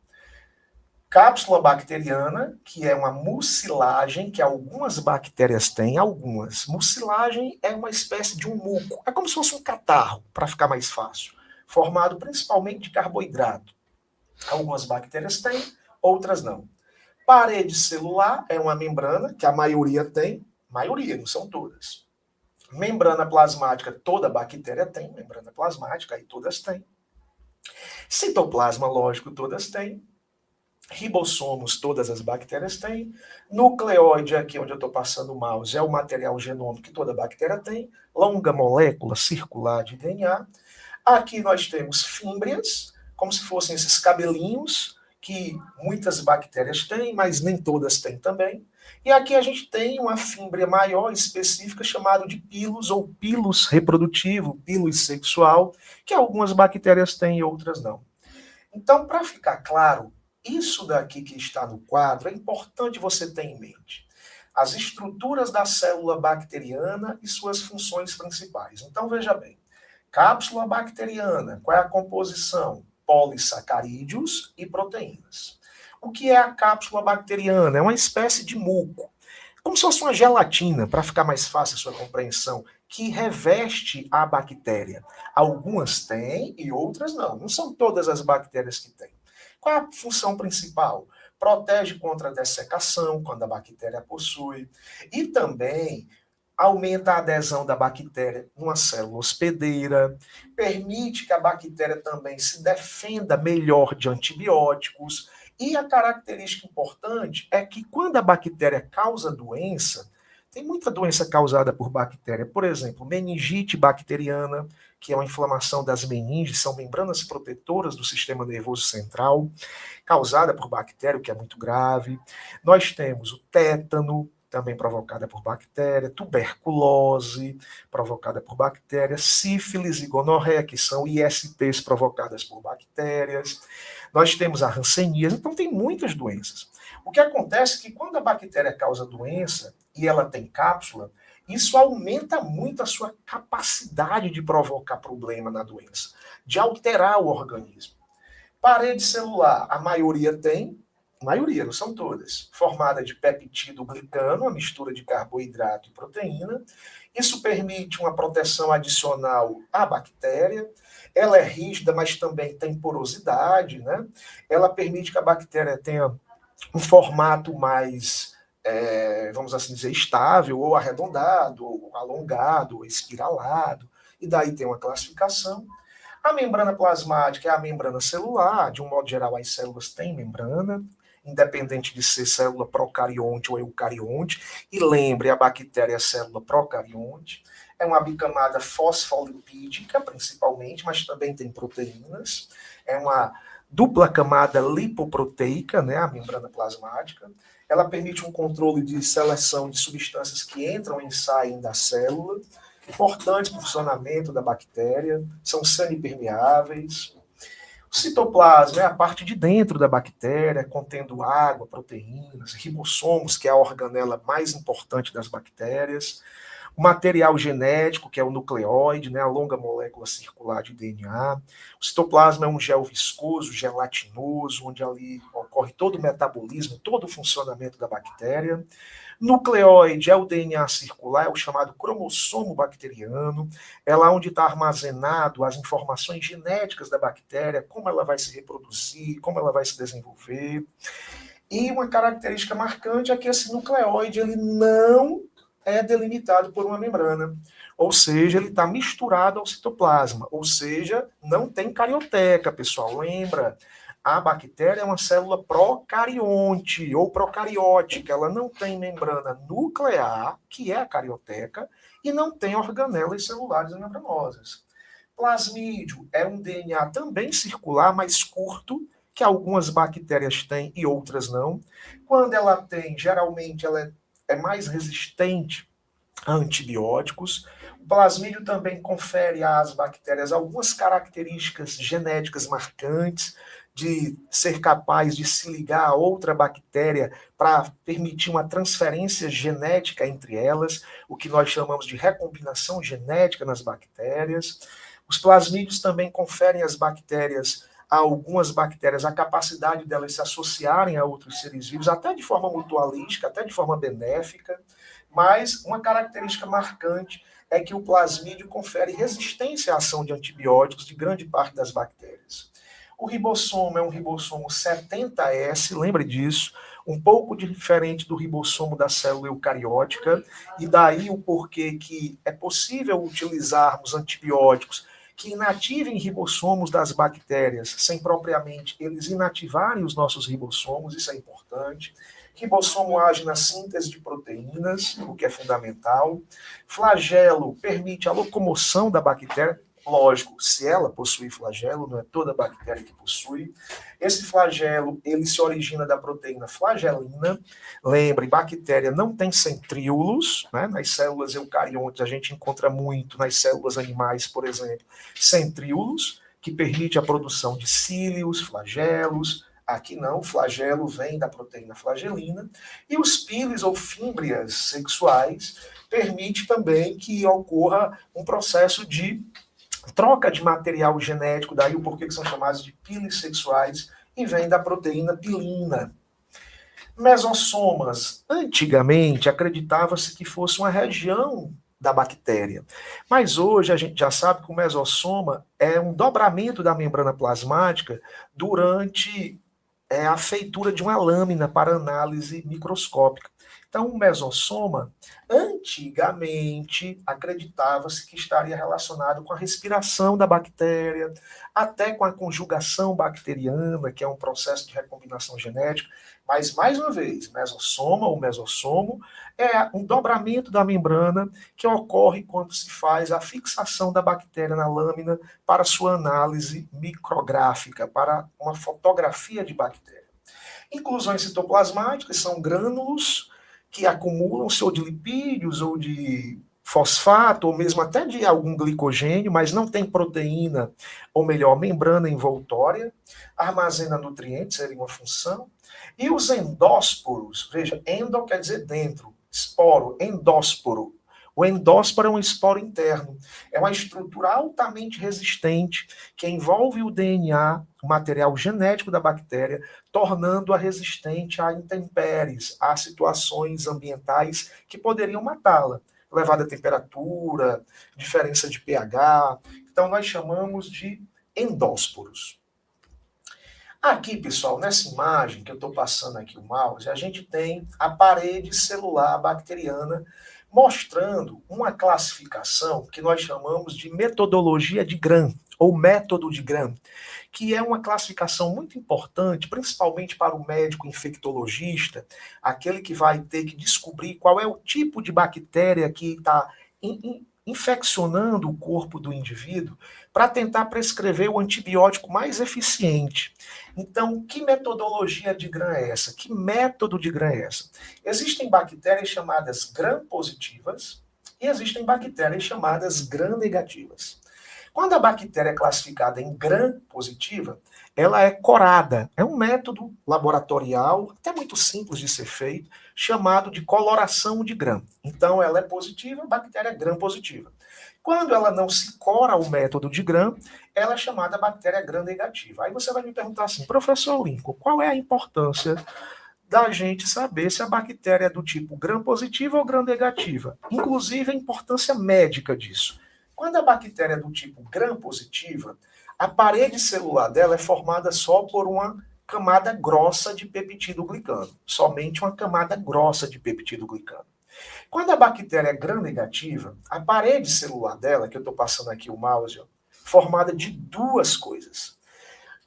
Cápsula bacteriana, que é uma mucilagem que algumas bactérias têm, algumas. Mucilagem é uma espécie de um muco. É como se fosse um catarro, para ficar mais fácil. Formado principalmente de carboidrato. Algumas bactérias têm, outras não. Parede celular é uma membrana, que a maioria tem. Maioria, não são todas. Membrana plasmática, toda bactéria tem. Membrana plasmática, aí todas têm. Citoplasma, lógico, todas têm. Ribossomos, todas as bactérias têm. Nucleóide, aqui onde eu estou passando o mouse, é o material genômico que toda bactéria tem. Longa molécula circular de DNA. Aqui nós temos fímbrias, como se fossem esses cabelinhos que muitas bactérias têm, mas nem todas têm também. E aqui a gente tem uma fímbria maior específica chamada de pilus ou pilus reprodutivo, pilus sexual, que algumas bactérias têm e outras não. Então, para ficar claro, isso daqui que está no quadro é importante você ter em mente. As estruturas da célula bacteriana e suas funções principais. Então, veja bem. Cápsula bacteriana, qual é a composição? Polissacarídeos e proteínas. O que é a cápsula bacteriana? É uma espécie de muco, como se fosse uma gelatina, para ficar mais fácil a sua compreensão, que reveste a bactéria. Algumas têm e outras não. Não são todas as bactérias que têm. Qual é a função principal? Protege contra a dessecação, quando a bactéria possui, e também aumenta a adesão da bactéria numa célula hospedeira, permite que a bactéria também se defenda melhor de antibióticos, e a característica importante é que quando a bactéria causa doença, tem muita doença causada por bactéria, por exemplo, meningite bacteriana, que é uma inflamação das meninges, são membranas protetoras do sistema nervoso central, causada por bactéria, o que é muito grave. Nós temos o tétano, também provocada por bactéria, tuberculose, provocada por bactérias, sífilis e gonorreia, que são ISTs provocadas por bactérias. Nós temos a hanseníase, então tem muitas doenças. O que acontece é que quando a bactéria causa doença e ela tem cápsula, isso aumenta muito a sua capacidade de provocar problema na doença, de alterar o organismo. Parede celular, a maioria tem, maioria, não são todas, formada de peptido glicano, uma mistura de carboidrato e proteína. Isso permite uma proteção adicional à bactéria. Ela é rígida, mas também tem porosidade, né? Ela permite que a bactéria tenha um formato mais, vamos assim dizer, estável, ou arredondado, ou alongado, ou espiralado, e daí tem uma classificação. A membrana plasmática é a membrana celular, de um modo geral as células têm membrana, independente de ser célula procarionte ou eucarionte, e lembre, a bactéria é a célula procarionte, é uma bicamada fosfolipídica, principalmente, mas também tem proteínas, é uma dupla camada lipoproteica, né, a membrana plasmática. Ela permite um controle de seleção de substâncias que entram e saem da célula, importantes para o funcionamento da bactéria, são semipermeáveis. O citoplasma é a parte de dentro da bactéria, contendo água, proteínas, ribossomos, que é a organela mais importante das bactérias. O material genético, que é o nucleóide, né, a longa molécula circular de DNA. O citoplasma é um gel viscoso, gelatinoso, onde ali ocorre todo o metabolismo, todo o funcionamento da bactéria. Nucleóide é o DNA circular, é o chamado cromossomo bacteriano, é lá onde está armazenado as informações genéticas da bactéria, como ela vai se reproduzir, como ela vai se desenvolver. E uma característica marcante é que esse nucleóide ele não é delimitado por uma membrana, ou seja, ele está misturado ao citoplasma, ou seja, não tem carioteca, pessoal, lembra? A bactéria é uma célula procarionte ou procariótica, ela não tem membrana nuclear, que é a carioteca, e não tem organelas celulares membranosas. Plasmídio é um DNA também circular, mais curto, que algumas bactérias têm e outras não. Quando ela tem, geralmente ela é mais resistente a antibióticos. O plasmídio também confere às bactérias algumas características genéticas marcantes, de ser capaz de se ligar a outra bactéria para permitir uma transferência genética entre elas, o que nós chamamos de recombinação genética nas bactérias. Os plasmídios também conferem às bactérias, a algumas bactérias, a capacidade delas se associarem a outros seres vivos, até de forma mutualística, até de forma benéfica, mas uma característica marcante é que o plasmídio confere resistência à ação de antibióticos de grande parte das bactérias. O ribossomo é um ribossomo 70S, lembre disso, um pouco diferente do ribossomo da célula eucariótica, e daí o porquê que é possível utilizarmos antibióticos que inativem ribossomos das bactérias, sem propriamente eles inativarem os nossos ribossomos, isso é importante. Ribossomo age na síntese de proteínas, o que é fundamental. Flagelo permite a locomoção da bactéria. Lógico, se ela possui flagelo, não é toda bactéria que possui. Esse flagelo, ele se origina da proteína flagelina. Lembre, bactéria não tem centríolos, né? Nas células eucariontes a gente encontra muito, nas células animais, por exemplo, centríolos, que permite a produção de cílios, flagelos. Aqui não, o flagelo vem da proteína flagelina. E os pílis ou fímbrias sexuais permite também que ocorra um processo de troca de material genético, daí o porquê que são chamados de pílis sexuais, e vem da proteína pilina. Mesossomas, antigamente acreditava-se que fosse uma região da bactéria, mas hoje a gente já sabe que o mesossoma é um dobramento da membrana plasmática durante a feitura de uma lâmina para análise microscópica. Então, o mesossoma, antigamente, acreditava-se que estaria relacionado com a respiração da bactéria, até com a conjugação bacteriana, que é um processo de recombinação genética. Mas, mais uma vez, mesossoma ou mesossomo é um dobramento da membrana que ocorre quando se faz a fixação da bactéria na lâmina para sua análise micrográfica, para uma fotografia de bactéria. Inclusões citoplasmáticas são grânulos que acumulam-se ou de lipídios ou de fosfato, ou mesmo até de algum glicogênio, mas não tem proteína, ou melhor, membrana envoltória, armazena nutrientes, seria uma função. E os endósporos, veja, endo quer dizer dentro, esporo, endósporo. O endósporo é um esporo interno. É uma estrutura altamente resistente que envolve o DNA, o material genético da bactéria, tornando-a resistente a intempéries, a situações ambientais que poderiam matá-la. Elevada temperatura, diferença de pH. Então, nós chamamos de endósporos. Aqui, pessoal, nessa imagem que eu estou passando aqui o mouse, a gente tem a parede celular bacteriana mostrando uma classificação que nós chamamos de metodologia de Gram, ou método de Gram, que é uma classificação muito importante, principalmente para o médico infectologista, aquele que vai ter que descobrir qual é o tipo de bactéria que está infeccionando o corpo do indivíduo, para tentar prescrever o antibiótico mais eficiente. Então, que metodologia de Gram é essa? Que método de Gram é essa? Existem bactérias chamadas Gram-positivas e existem bactérias chamadas Gram-negativas. Quando a bactéria é classificada em Gram-positiva, ela é corada. É um método laboratorial, até muito simples de ser feito, chamado de coloração de Gram. Então, ela é positiva, a bactéria é Gram-positiva. Quando ela não se cora o método de Gram, ela é chamada bactéria Gram-negativa. Aí você vai me perguntar assim, professor Lincoln, qual é a importância da gente saber se a bactéria é do tipo Gram-positiva ou Gram-negativa? Inclusive a importância médica disso. Quando a bactéria é do tipo Gram-positiva, a parede celular dela é formada só por uma camada grossa de peptidoglicano. Somente uma camada grossa de peptidoglicano. Quando a bactéria é Gram-negativa, a parede celular dela, que eu estou passando aqui o mouse, formada de duas coisas.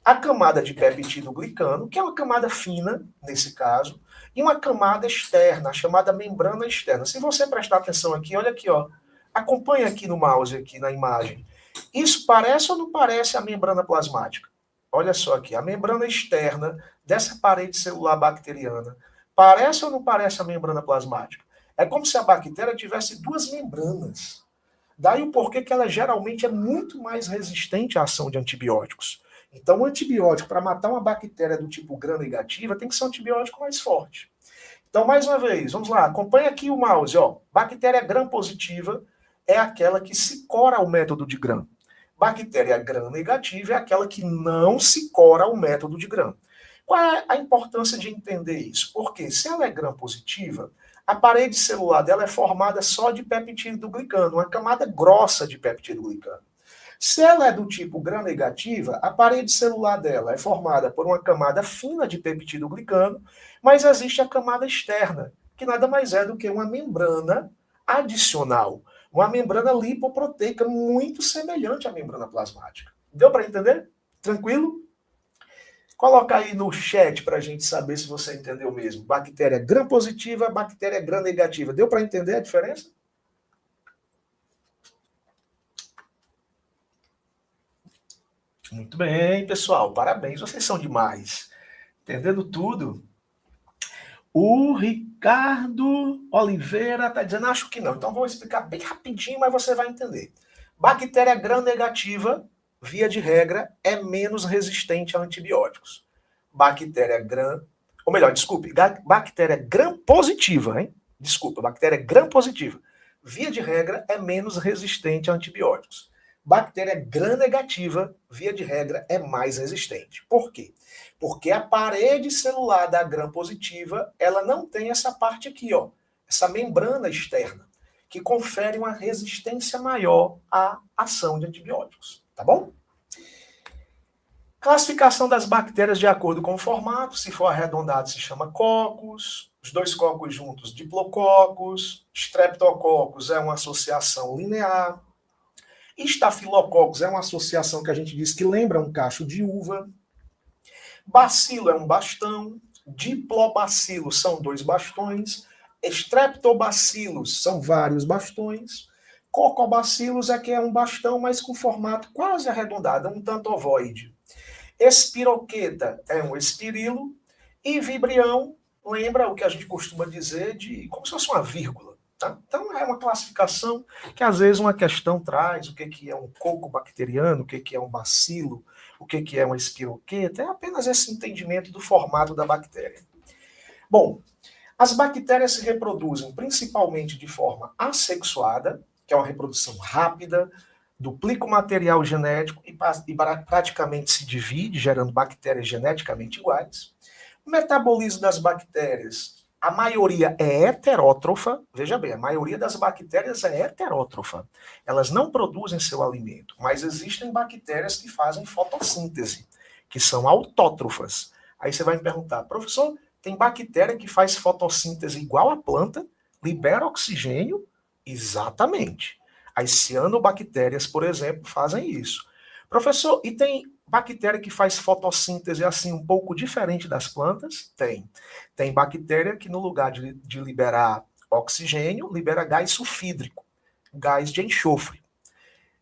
A camada de peptidoglicano, que é uma camada fina, nesse caso, e uma camada externa, chamada membrana externa. Se você prestar atenção aqui, olha aqui, ó. Acompanha aqui no mouse, aqui na imagem. Isso parece ou não parece a membrana plasmática? Olha só aqui, a membrana externa dessa parede celular bacteriana, parece ou não parece a membrana plasmática? É como se a bactéria tivesse duas membranas. Daí o porquê que ela geralmente é muito mais resistente à ação de antibióticos. Então, o antibiótico para matar uma bactéria do tipo Gram-negativa tem que ser um antibiótico mais forte. Então, mais uma vez, vamos lá, acompanha aqui o mouse. Ó. Bactéria Gram-positiva é aquela que se cora ao método de Gram. Bactéria Gram-negativa é aquela que não se cora ao método de Gram. Qual é a importância de entender isso? Porque se ela é Gram-positiva, a parede celular dela é formada só de peptidoglicano, uma camada grossa de peptidoglicano. Se ela é do tipo Gram-negativa, a parede celular dela é formada por uma camada fina de peptidoglicano, mas existe a camada externa, que nada mais é do que uma membrana adicional, uma membrana lipoproteica muito semelhante à membrana plasmática. Deu para entender? Tranquilo? Coloca aí no chat para a gente saber se você entendeu mesmo. Bactéria Gram-positiva, bactéria Gram-negativa. Deu para entender a diferença? Muito bem, pessoal. Parabéns, vocês são demais. Entendendo tudo. O Ricardo Oliveira está dizendo, acho que não. Então vou explicar bem rapidinho, mas você vai entender. Bactéria Gram-negativa, via de regra, é menos resistente a antibióticos. Bactéria Gram, ou melhor, desculpe, bactéria Gram-positiva, hein? Desculpa, bactéria Gram-positiva, via de regra, é menos resistente a antibióticos. Bactéria Gram-negativa, via de regra, é mais resistente. Por quê? Porque a parede celular da Gram-positiva, ela não tem essa parte aqui, ó, essa membrana externa, que confere uma resistência maior à ação de antibióticos, tá bom? Classificação das bactérias de acordo com o formato, se for arredondado se chama cocos, os dois cocos juntos diplococos, streptococcus é uma associação linear, estafilococcus é uma associação que a gente diz que lembra um cacho de uva, bacilo é um bastão, diplobacilo são dois bastões, streptobacilos são vários bastões, cocobacilos é que é um bastão, mas com formato quase arredondado, um tanto ovoide. Espiroqueta é um espirilo, e vibrião lembra o que a gente costuma dizer de como se fosse uma vírgula. Tá? Então é uma classificação que às vezes uma questão traz, o que é um coco bacteriano, o que é um bacilo, o que é uma espiroqueta, é apenas esse entendimento do formato da bactéria. Bom, as bactérias se reproduzem principalmente de forma assexuada, que é uma reprodução rápida, duplica o material genético e praticamente se divide, gerando bactérias geneticamente iguais. O metabolismo das bactérias, a maioria é heterótrofa, veja bem, a maioria das bactérias é heterótrofa. Elas não produzem seu alimento, mas existem bactérias que fazem fotossíntese, que são autótrofas. Aí você vai me perguntar, professor, tem bactéria que faz fotossíntese igual à planta, libera oxigênio? Exatamente. As cianobactérias, por exemplo, fazem isso. Professor, e tem bactéria que faz fotossíntese assim um pouco diferente das plantas? Tem. Tem bactéria que no lugar de liberar oxigênio, libera gás sulfídrico, gás de enxofre.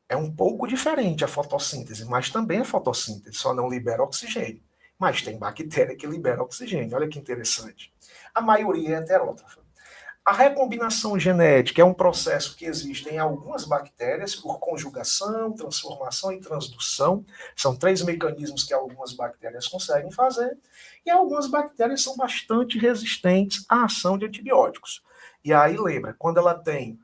É um pouco diferente a fotossíntese, mas também é fotossíntese, só não libera oxigênio. Mas tem bactéria que libera oxigênio, olha que interessante. A maioria é heterótrofa. A recombinação genética é um processo que existe em algumas bactérias por conjugação, transformação e transdução. São 3 mecanismos que algumas bactérias conseguem fazer. E algumas bactérias são bastante resistentes à ação de antibióticos. E aí, lembra, quando ela tem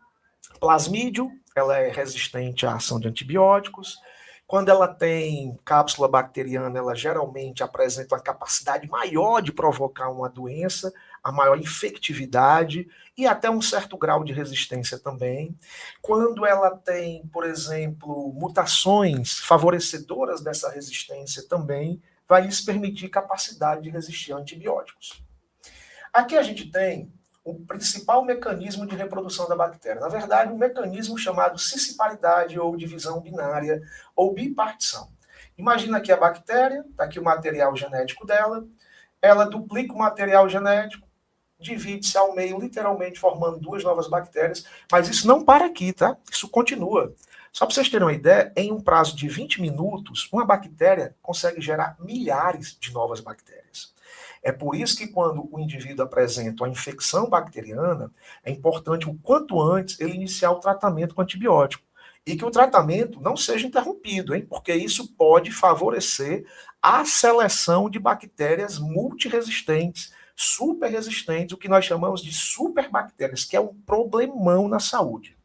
plasmídio, ela é resistente à ação de antibióticos. Quando ela tem cápsula bacteriana, ela geralmente apresenta uma capacidade maior de provocar uma doença, a maior infectividade e até um certo grau de resistência também. Quando ela tem, por exemplo, mutações favorecedoras dessa resistência também, vai lhes permitir capacidade de resistir a antibióticos. Aqui a gente tem o principal mecanismo de reprodução da bactéria. Na verdade, um mecanismo chamado cisciparidade ou divisão binária ou bipartição. Imagina aqui a bactéria, está aqui o material genético dela, ela duplica o material genético, divide-se ao meio, literalmente formando 2 novas bactérias, mas isso não para aqui, tá? Isso continua. Só para vocês terem uma ideia, em um prazo de 20 minutos, uma bactéria consegue gerar milhares de novas bactérias. É por isso que quando o indivíduo apresenta uma infecção bacteriana, é importante o quanto antes ele iniciar o tratamento com antibiótico. E que o tratamento não seja interrompido, hein? Porque isso pode favorecer a seleção de bactérias multiresistentes, super resistentes, o que nós chamamos de superbactérias, que é um problemão na saúde.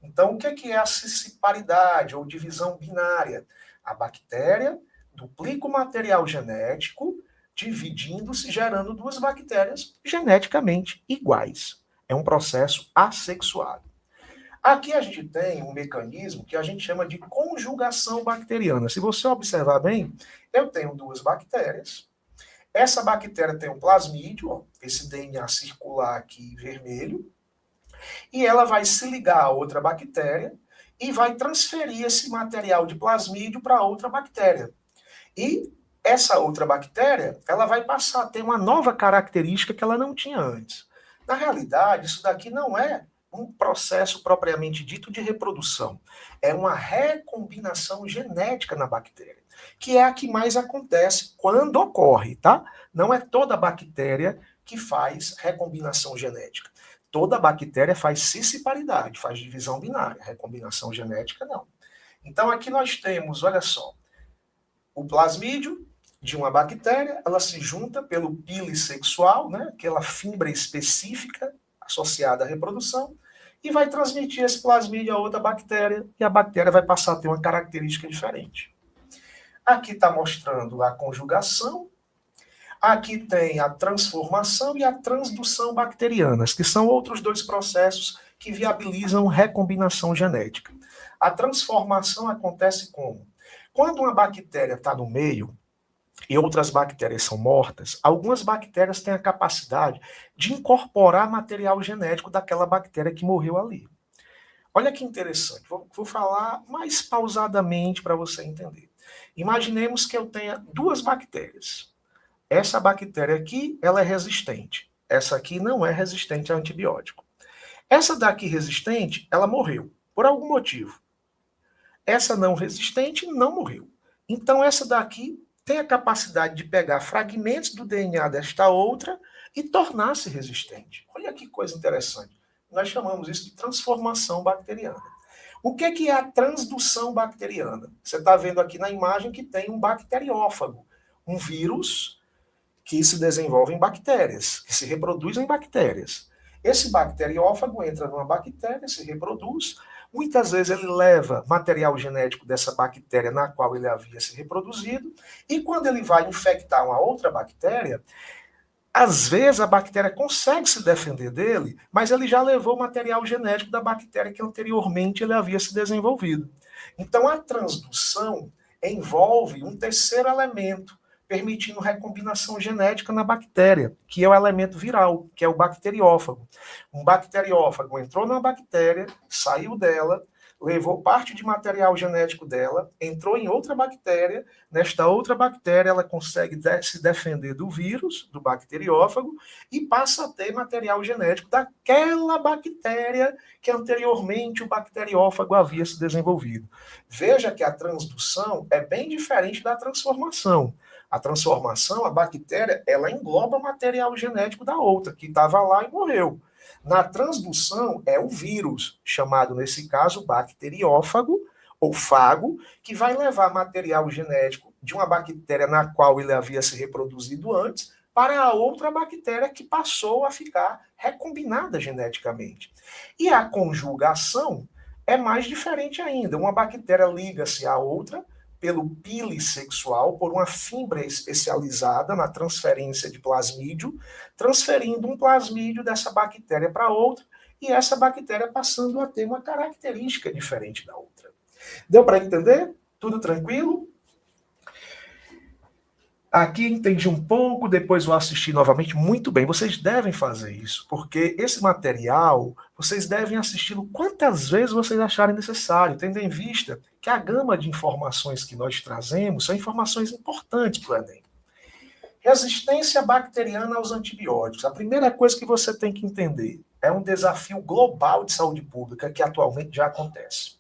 Então, o que é a cisciparidade ou divisão binária? A bactéria duplica o material genético, dividindo-se, gerando 2 bactérias geneticamente iguais. É um processo assexuado. Aqui a gente tem um mecanismo que a gente chama de conjugação bacteriana. Se você observar bem, eu tenho 2 bactérias. Essa bactéria tem um plasmídio, ó, esse DNA circular aqui vermelho, e ela vai se ligar a outra bactéria e vai transferir esse material de plasmídio para outra bactéria. E essa outra bactéria, ela vai passar a ter uma nova característica que ela não tinha antes. Na realidade, isso daqui não é um processo propriamente dito de reprodução. É uma recombinação genética na bactéria, que é a que mais acontece quando ocorre, tá? Não é toda bactéria que faz recombinação genética. Toda bactéria faz cisciparidade, faz divisão binária. Recombinação genética, não. Então, aqui nós temos, olha só, o plasmídio de uma bactéria, ela se junta pelo pile sexual, né, aquela fibra específica associada à reprodução, e vai transmitir esse plasmídio a outra bactéria, e a bactéria vai passar a ter uma característica diferente. Aqui está mostrando a conjugação, aqui tem a transformação e a transdução bacterianas, que são outros 2 processos que viabilizam recombinação genética. A transformação acontece como? Quando uma bactéria está no meio e outras bactérias são mortas, algumas bactérias têm a capacidade de incorporar material genético daquela bactéria que morreu ali. Olha que interessante, vou falar mais pausadamente para você entender. Imaginemos que eu tenha 2 bactérias. Essa bactéria aqui, ela é resistente. Essa aqui não é resistente a antibiótico. Essa daqui resistente, ela morreu, por algum motivo. Essa não resistente não morreu. Então, essa daqui tem a capacidade de pegar fragmentos do DNA desta outra e tornar-se resistente. Olha que coisa interessante. Nós chamamos isso de transformação bacteriana. O que é a transdução bacteriana? Você está vendo aqui na imagem que tem um bacteriófago, um vírus que se desenvolve em bactérias, que se reproduz em bactérias. Esse bacteriófago entra numa bactéria, se reproduz. Muitas vezes ele leva material genético dessa bactéria na qual ele havia se reproduzido, e quando ele vai infectar uma outra bactéria, às vezes a bactéria consegue se defender dele, mas ele já levou o material genético da bactéria que anteriormente ele havia se desenvolvido. Então a transdução envolve um terceiro elemento, permitindo recombinação genética na bactéria, que é o elemento viral, que é o bacteriófago. Um bacteriófago entrou na bactéria, saiu dela, levou parte de material genético dela, entrou em outra bactéria, nesta outra bactéria ela consegue se defender do vírus, do bacteriófago, e passa a ter material genético daquela bactéria que anteriormente o bacteriófago havia se desenvolvido. Veja que a transdução é bem diferente da transformação. A transformação, a bactéria, ela engloba o material genético da outra, que estava lá e morreu. Na transdução, é o vírus, chamado nesse caso bacteriófago ou fago, que vai levar material genético de uma bactéria na qual ele havia se reproduzido antes para a outra bactéria que passou a ficar recombinada geneticamente. E a conjugação é mais diferente ainda. Uma bactéria liga-se à outra pelo pile sexual, por uma fibra especializada na transferência de plasmídio, transferindo um plasmídio dessa bactéria para outra, e essa bactéria passando a ter uma característica diferente da outra. Deu para entender? Tudo tranquilo? Aqui entendi um pouco, depois vou assistir novamente. Muito bem, vocês devem fazer isso, porque esse material, vocês devem assisti-lo quantas vezes vocês acharem necessário, tendo em vista que a gama de informações que nós trazemos são informações importantes para o Enem. Resistência bacteriana aos antibióticos. A primeira coisa que você tem que entender é um desafio global de saúde pública que atualmente já acontece.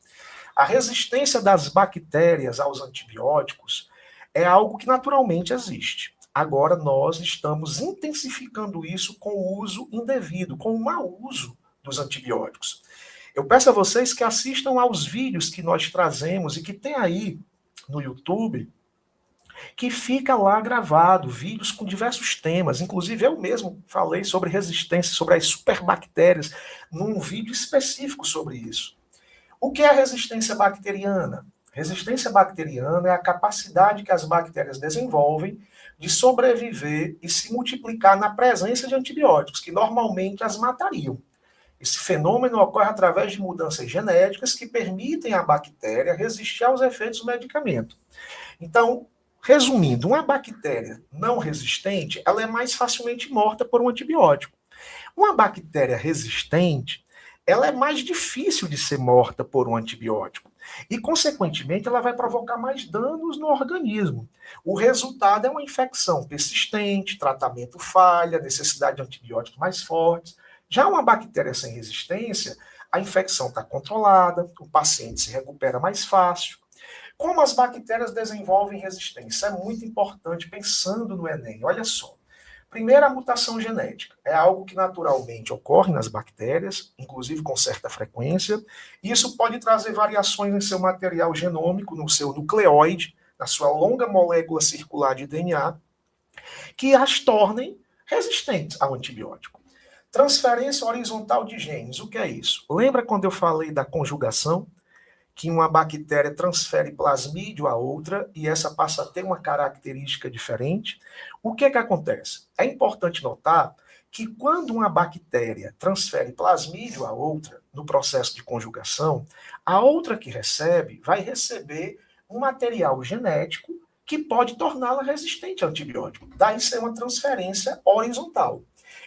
A resistência das bactérias aos antibióticos é algo que naturalmente existe. Agora nós estamos intensificando isso com o uso indevido, com o mau uso dos antibióticos. Eu peço a vocês que assistam aos vídeos que nós trazemos e que tem aí no YouTube, que fica lá gravado, vídeos com diversos temas. Inclusive eu mesmo falei sobre resistência, sobre as superbactérias, num vídeo específico sobre isso. O que é a resistência bacteriana? Resistência bacteriana é a capacidade que as bactérias desenvolvem de sobreviver e se multiplicar na presença de antibióticos, que normalmente as matariam. Esse fenômeno ocorre através de mudanças genéticas que permitem à bactéria resistir aos efeitos do medicamento. Então, resumindo, uma bactéria não resistente, ela é mais facilmente morta por um antibiótico. Uma bactéria resistente, ela é mais difícil de ser morta por um antibiótico. E, consequentemente, ela vai provocar mais danos no organismo. O resultado é uma infecção persistente, tratamento falha, necessidade de antibióticos mais fortes. Já uma bactéria sem resistência, a infecção está controlada, o paciente se recupera mais fácil. Como as bactérias desenvolvem resistência? É muito importante pensando no Enem. Olha só. Primeiro, a mutação genética. É algo que naturalmente ocorre nas bactérias, inclusive com certa frequência. E isso pode trazer variações em seu material genômico, no seu nucleóide, na sua longa molécula circular de DNA, que as tornem resistentes ao antibiótico. Transferência horizontal de genes. O que é isso? Lembra quando eu falei da conjugação? Que uma bactéria transfere plasmídio a outra e essa passa a ter uma característica diferente. O que acontece? É importante notar que quando uma bactéria transfere plasmídio a outra, no processo de conjugação, a outra que recebe vai receber um material genético que pode torná-la resistente ao antibiótico. Daí ser uma transferência horizontal.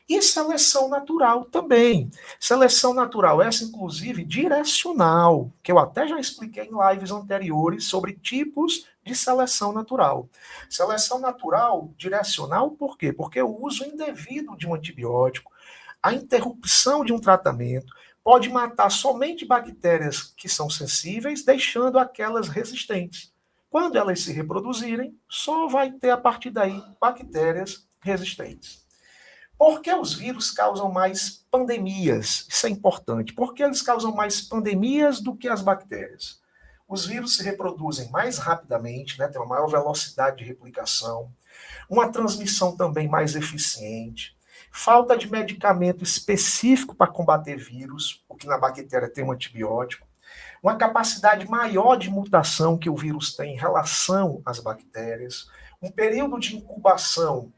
E seleção natural também. Seleção natural, essa inclusive direcional, que eu até já expliquei em lives anteriores sobre tipos de seleção natural. Seleção natural direcional, por quê? Porque o uso indevido de um antibiótico, a interrupção de um tratamento, pode matar somente bactérias que são sensíveis, deixando aquelas resistentes. Quando elas se reproduzirem, só vai ter a partir daí bactérias resistentes. Por que os vírus causam mais pandemias? Isso é importante. Por que eles causam mais pandemias do que as bactérias? Os vírus se reproduzem mais rapidamente, né, tem uma maior velocidade de replicação, uma transmissão também mais eficiente, falta de medicamento específico para combater vírus, o que na bactéria tem um antibiótico, uma capacidade maior de mutação que o vírus tem em relação às bactérias, um período de incubação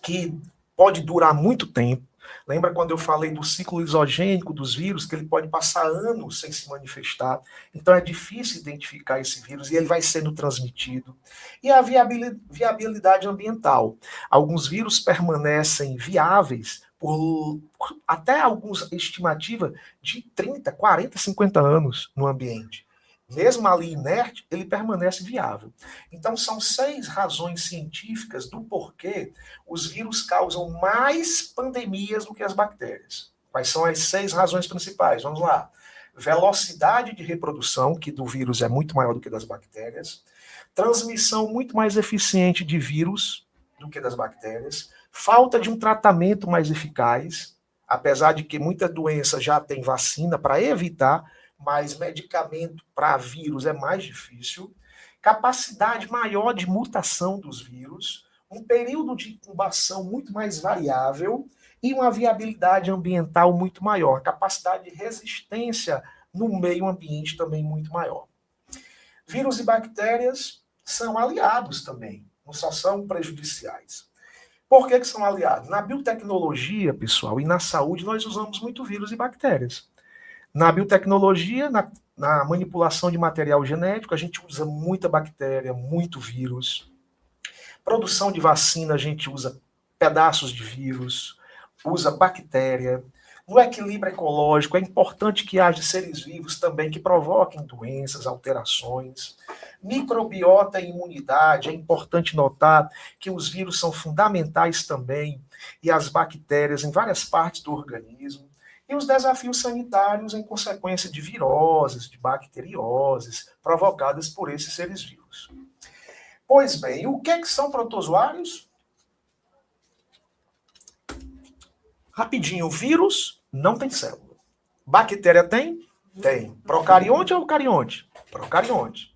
que pode durar muito tempo. Lembra quando eu falei do ciclo isogênico dos vírus, que ele pode passar anos sem se manifestar? Então é difícil identificar esse vírus e ele vai sendo transmitido. E a viabilidade ambiental. Alguns vírus permanecem viáveis por até alguns estimativa de 30, 40, 50 anos no ambiente. Mesmo ali inerte, ele permanece viável. Então, são 6 razões científicas do porquê os vírus causam mais pandemias do que as bactérias. Quais são as 6 razões principais? Vamos lá. Velocidade de reprodução, que do vírus é muito maior do que das bactérias. Transmissão muito mais eficiente de vírus do que das bactérias. Falta de um tratamento mais eficaz, apesar de que muita doença já tem vacina para evitar, mas medicamento para vírus é mais difícil, capacidade maior de mutação dos vírus, um período de incubação muito mais variável e uma viabilidade ambiental muito maior, capacidade de resistência no meio ambiente também muito maior. Vírus e bactérias são aliados também, não só são prejudiciais. Por que são aliados? Na biotecnologia, pessoal, e na saúde, nós usamos muito vírus e bactérias. Na biotecnologia, na manipulação de material genético, a gente usa muita bactéria, muito vírus. Produção de vacina, a gente usa pedaços de vírus, usa bactéria. No equilíbrio ecológico, é importante que haja seres vivos também que provoquem doenças, alterações. Microbiota e imunidade, é importante notar que os vírus são fundamentais também, e as bactérias em várias partes do organismo. E os desafios sanitários em consequência de viroses, de bacterioses, provocadas por esses seres vivos. Pois bem, o que são protozoários? Rapidinho, vírus não tem célula. Bactéria tem? Tem. Procarionte ou eucarionte? Procarionte.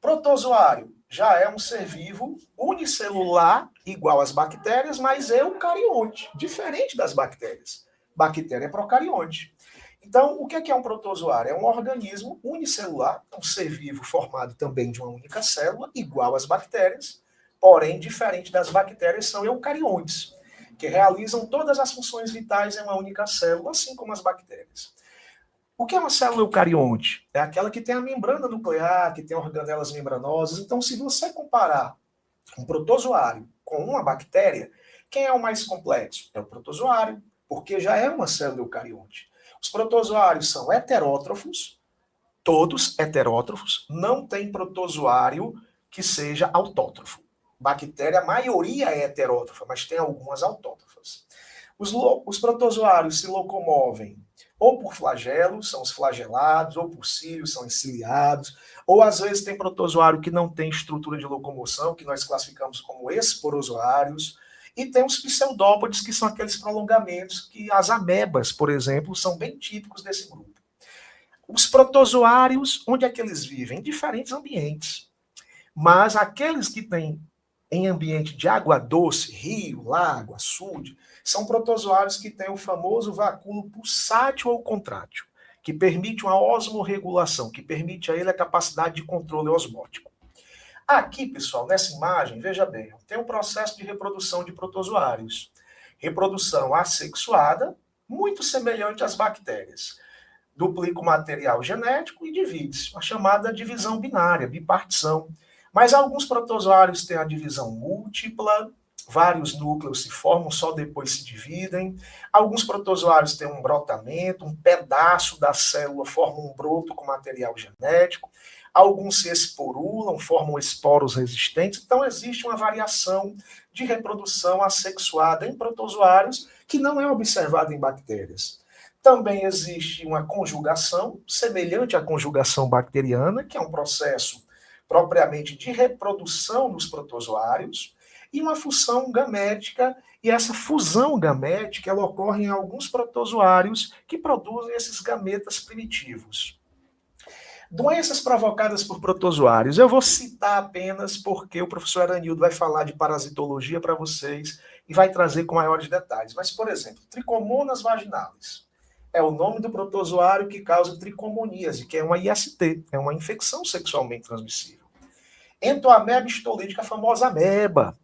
Protozoário já é um ser vivo unicelular, igual às bactérias, mas eucarionte, diferente das bactérias. Bactéria é procarionte. Então, o que é um protozoário? É um organismo unicelular, um ser vivo formado também de uma única célula, igual às bactérias, porém, diferente das bactérias, são eucariontes, que realizam todas as funções vitais em uma única célula, assim como as bactérias. O que é uma célula eucarionte? É aquela que tem a membrana nuclear, que tem organelas membranosas. Então, se você comparar um protozoário com uma bactéria, quem é o mais complexo? É o protozoário, porque já é uma célula eucarionte. Os protozoários são heterótrofos, todos heterótrofos, não tem protozoário que seja autótrofo. Bactéria, a maioria é heterótrofa, mas tem algumas autótrofas. Os protozoários se locomovem ou por flagelos, são os flagelados, ou por cílios, são os ciliados, ou às vezes tem protozoário que não tem estrutura de locomoção, que nós classificamos como esporozoários, e tem os pseudópodes, que são aqueles prolongamentos que as amebas, por exemplo, são bem típicos desse grupo. Os protozoários, onde é que eles vivem? Em diferentes ambientes. Mas aqueles que têm em ambiente de água doce, rio, lago, açude, são protozoários que têm o famoso vacúolo pulsátil ou contrátil, que permite uma osmorregulação, que permite a ele a capacidade de controle osmótico. Aqui, pessoal, nessa imagem, veja bem, tem um processo de reprodução de protozoários. Reprodução assexuada, muito semelhante às bactérias. Duplica o material genético e divide-se, a chamada divisão binária, bipartição. Mas alguns protozoários têm a divisão múltipla, vários núcleos se formam, só depois se dividem. Alguns protozoários têm um brotamento, um pedaço da célula forma um broto com material genético. Alguns se esporulam, formam esporos resistentes. Então, existe uma variação de reprodução assexuada em protozoários que não é observada em bactérias. Também existe uma conjugação, semelhante à conjugação bacteriana, que é um processo propriamente de reprodução dos protozoários, e uma fusão gamética, e essa fusão gamética ela ocorre em alguns protozoários que produzem esses gametas primitivos. Doenças provocadas por protozoários. Eu vou citar apenas porque o professor Aranildo vai falar de parasitologia para vocês e vai trazer com maiores detalhes. Mas, por exemplo, tricomonas vaginalis. É o nome do protozoário que causa tricomoníase, que é uma IST, é uma infecção sexualmente transmissível. Entoameba histolítica, a famosa ameba.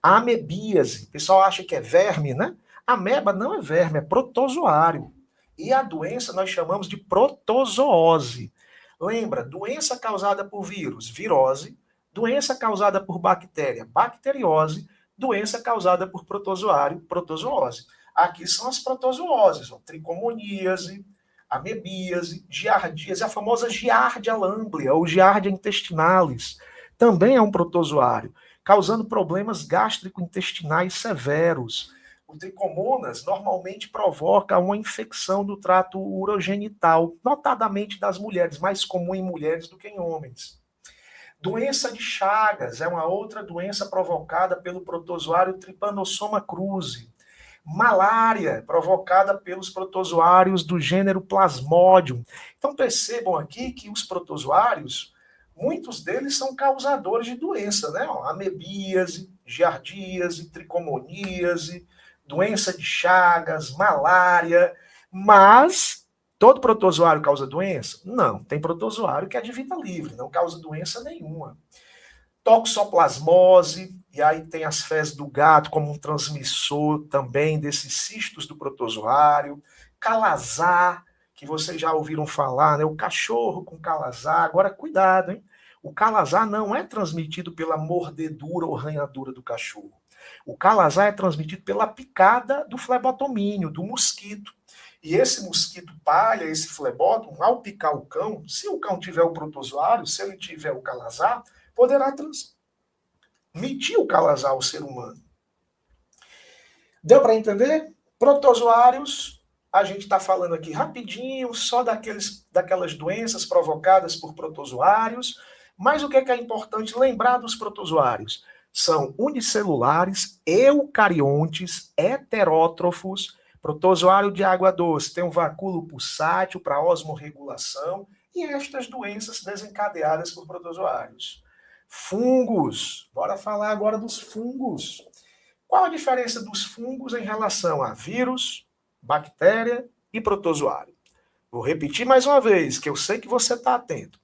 A amebíase, o pessoal acha que é verme, né? Ameba não é verme, é protozoário. E a doença nós chamamos de protozoose. Lembra, doença causada por vírus, virose, doença causada por bactéria, bacteriose, doença causada por protozoário, protozoose. Aqui são as protozooses, ó, tricomoníase, amebíase, giardíase, a famosa giardia lamblia, ou giardia intestinalis, também é um protozoário, causando problemas gástrico-intestinais severos. O tricomonas normalmente provoca uma infecção do trato urogenital, notadamente das mulheres, mais comum em mulheres do que em homens. Doença de Chagas é uma outra doença provocada pelo protozoário Trypanosoma cruzi. Malária, provocada pelos protozoários do gênero Plasmodium. Então percebam aqui que os protozoários, muitos deles são causadores de doença, né? Amebíase, giardíase, tricomoníase, doença de Chagas, malária, mas todo protozoário causa doença? Não, tem protozoário que é de vida livre, não causa doença nenhuma. Toxoplasmose, e aí tem as fezes do gato como um transmissor também desses cistos do protozoário. Calazar, que vocês já ouviram falar, né? O cachorro com calazar. Agora, cuidado, hein? O calazar não é transmitido pela mordedura ou arranhadura do cachorro. O calazar é transmitido pela picada do flebotomínio, do mosquito. E esse mosquito palha, esse flebótomo, ao picar o cão, se o cão tiver o protozoário, se ele tiver o calazar, poderá transmitir o calazar ao ser humano. Deu para entender? Protozoários, a gente está falando aqui rapidinho, só daquelas doenças provocadas por protozoários, mas o que é importante lembrar dos protozoários? São unicelulares, eucariontes, heterótrofos, protozoário de água doce, tem um vacúolo pulsátil para osmorregulação, e estas doenças desencadeadas por protozoários. Fungos, bora falar agora dos fungos. Qual a diferença dos fungos em relação a vírus, bactéria e protozoário? Vou repetir mais uma vez, que eu sei que você está atento.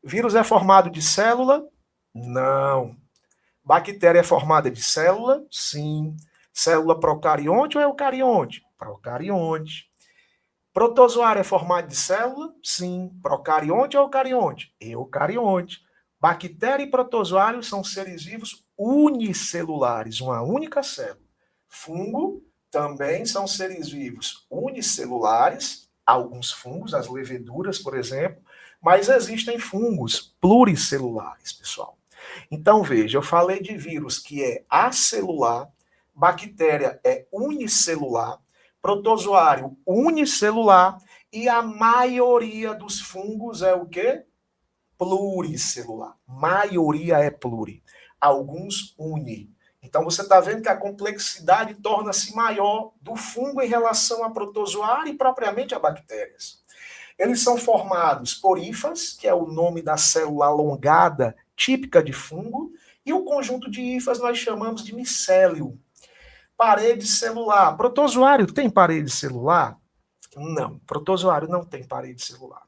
Vírus é formado de célula? Não. Bactéria é formada de célula? Sim. Célula procarionte ou eucarionte? Procarionte. Protozoário é formado de célula? Sim. Procarionte ou eucarionte? Eucarionte. Bactéria e protozoário são seres vivos unicelulares, uma única célula. Fungo também são seres vivos unicelulares, alguns fungos, as leveduras, por exemplo, mas existem fungos pluricelulares, pessoal. Então, veja, eu falei de vírus que é acelular, bactéria é unicelular, protozoário unicelular, e a maioria dos fungos é o quê? Pluricelular. Maioria é pluri. Alguns uni. Então você está vendo que a complexidade torna-se maior do fungo em relação a protozoário e propriamente a bactérias. Eles são formados por hifas, que é o nome da célula alongada típica de fungo, e o conjunto de hifas nós chamamos de micélio. Parede celular. Protozoário tem parede celular? Não. Protozoário não tem parede celular.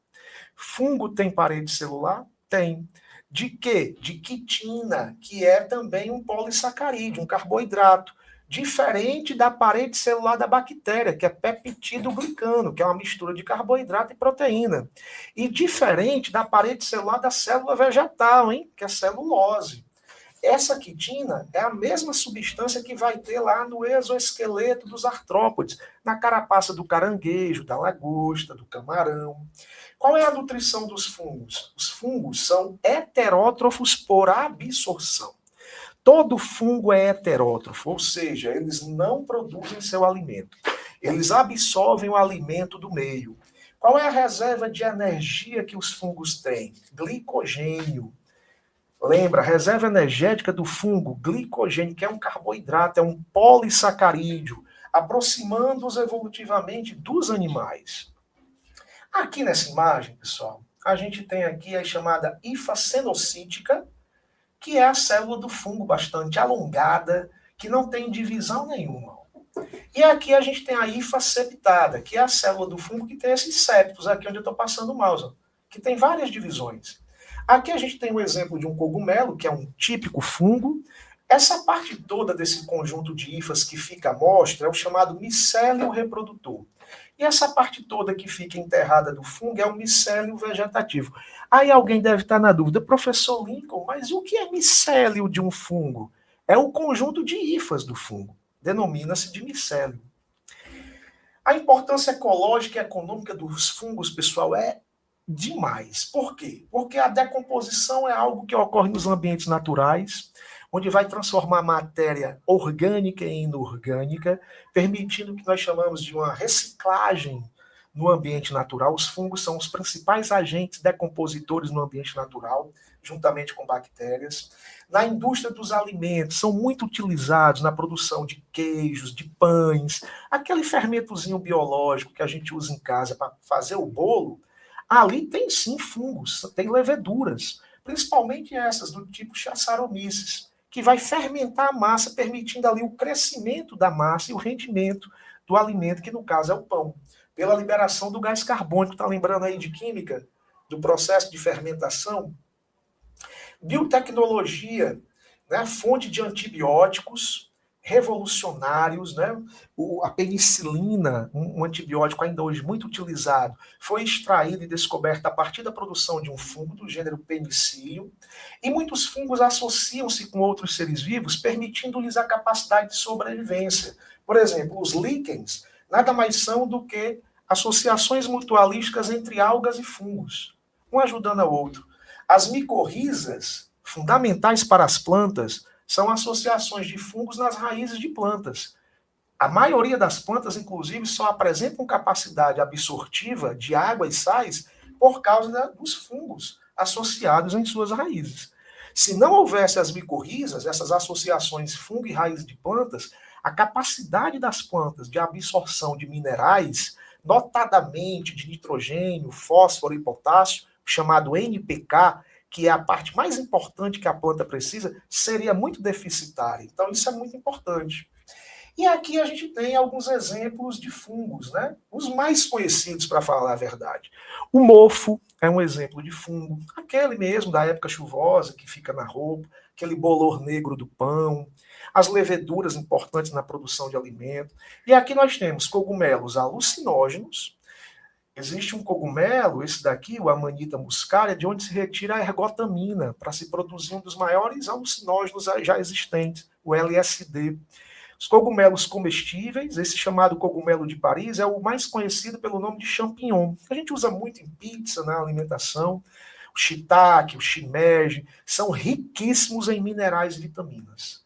Fungo tem parede celular? Tem. De quê? De quitina, que é também um polissacarídeo, um carboidrato. Diferente da parede celular da bactéria, que é peptidoglicano, que é uma mistura de carboidrato e proteína. E diferente da parede celular da célula vegetal, hein? Que é celulose. Essa quitina é a mesma substância que vai ter lá no exoesqueleto dos artrópodes, na carapaça do caranguejo, da lagosta, do camarão. Qual é a nutrição dos fungos? Os fungos são heterótrofos por absorção. Todo fungo é heterótrofo, ou seja, eles não produzem seu alimento. Eles absorvem o alimento do meio. Qual é a reserva de energia que os fungos têm? Glicogênio. Lembra, a reserva energética do fungo, glicogênio, que é um carboidrato, é um polissacarídeo, aproximando-os evolutivamente dos animais. Aqui nessa imagem, pessoal, a gente tem aqui a chamada hifa cenocítica, que é a célula do fungo bastante alongada, que não tem divisão nenhuma. E aqui a gente tem a hifa septada, que é a célula do fungo que tem esses septos, aqui onde eu estou passando o mouse, que tem várias divisões. Aqui a gente tem um exemplo de um cogumelo, que é um típico fungo. Essa parte toda desse conjunto de hifas que fica à mostra é o chamado micélio reprodutor. E essa parte toda que fica enterrada do fungo é o micélio vegetativo. Aí alguém deve estar na dúvida, professor Lincoln, mas o que é micélio de um fungo? É o conjunto de hifas do fungo. Denomina-se de micélio. A importância ecológica e econômica dos fungos, pessoal, é demais. Por quê? Porque a decomposição é algo que ocorre nos ambientes naturais, onde vai transformar a matéria orgânica em inorgânica, permitindo o que nós chamamos de uma reciclagem no ambiente natural. Os fungos são os principais agentes decompositores no ambiente natural, juntamente com bactérias. Na indústria dos alimentos, são muito utilizados na produção de queijos, de pães, aquele fermentozinho biológico que a gente usa em casa para fazer o bolo. Ali tem sim fungos, tem leveduras, principalmente essas do tipo Saccharomyces, que vai fermentar a massa, permitindo ali o crescimento da massa e o rendimento do alimento, que no caso é o pão, pela liberação do gás carbônico. Está lembrando aí de química, do processo de fermentação? Biotecnologia, né, fonte de antibióticos revolucionários, né? A penicilina, um antibiótico ainda hoje muito utilizado, foi extraído e descoberto a partir da produção de um fungo do gênero Penicillium, e muitos fungos associam-se com outros seres vivos, permitindo-lhes a capacidade de sobrevivência. Por exemplo, os líquens nada mais são do que associações mutualísticas entre algas e fungos, um ajudando ao outro. As micorrizas, fundamentais para as plantas, são associações de fungos nas raízes de plantas. A maioria das plantas, inclusive, só apresentam capacidade absortiva de água e sais por causa dos fungos associados em suas raízes. Se não houvesse as micorrizas, essas associações fungo e raiz de plantas, a capacidade das plantas de absorção de minerais, notadamente de nitrogênio, fósforo e potássio, chamado NPK, que é a parte mais importante que a planta precisa, seria muito deficitária. Então, isso é muito importante. E aqui a gente tem alguns exemplos de fungos, né? Os mais conhecidos, para falar a verdade. O mofo é um exemplo de fungo, aquele mesmo da época chuvosa, que fica na roupa, aquele bolor negro do pão, as leveduras importantes na produção de alimento. E aqui nós temos cogumelos alucinógenos. Existe um cogumelo, esse daqui, o Amanita muscaria, de onde se retira a ergotamina para se produzir um dos maiores alucinógenos já existentes, o LSD. Os cogumelos comestíveis, esse chamado cogumelo de Paris, é o mais conhecido pelo nome de champignon. A gente usa muito em pizza, na alimentação. O shiitake, o shimeji, são riquíssimos em minerais e vitaminas.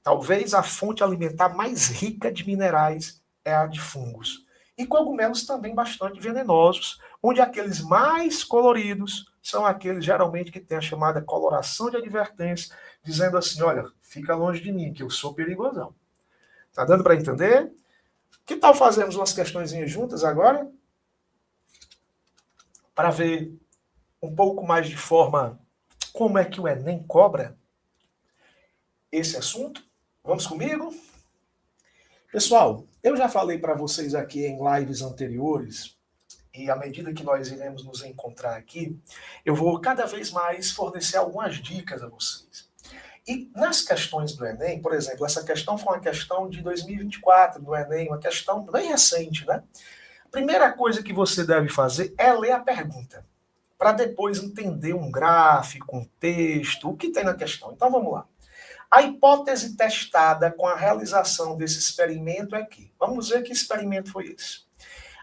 Talvez a fonte alimentar mais rica de minerais é a de fungos. E cogumelos também bastante venenosos, onde aqueles mais coloridos são aqueles geralmente que têm a chamada coloração de advertência, dizendo assim, olha, fica longe de mim, que eu sou perigosão. Tá dando para entender? Que tal fazermos umas questõezinhas juntas agora? Para ver um pouco mais de forma como é que o Enem cobra esse assunto? Vamos comigo? Pessoal, eu já falei para vocês aqui em lives anteriores, e à medida que nós iremos nos encontrar aqui, eu vou cada vez mais fornecer algumas dicas a vocês. E nas questões do Enem, por exemplo, essa questão foi uma questão de 2024 do Enem, uma questão bem recente, né? A primeira coisa que você deve fazer é ler a pergunta, para depois entender um gráfico, um texto, o que tem na questão. Então vamos lá. A hipótese testada com a realização desse experimento é que, vamos ver que experimento foi esse.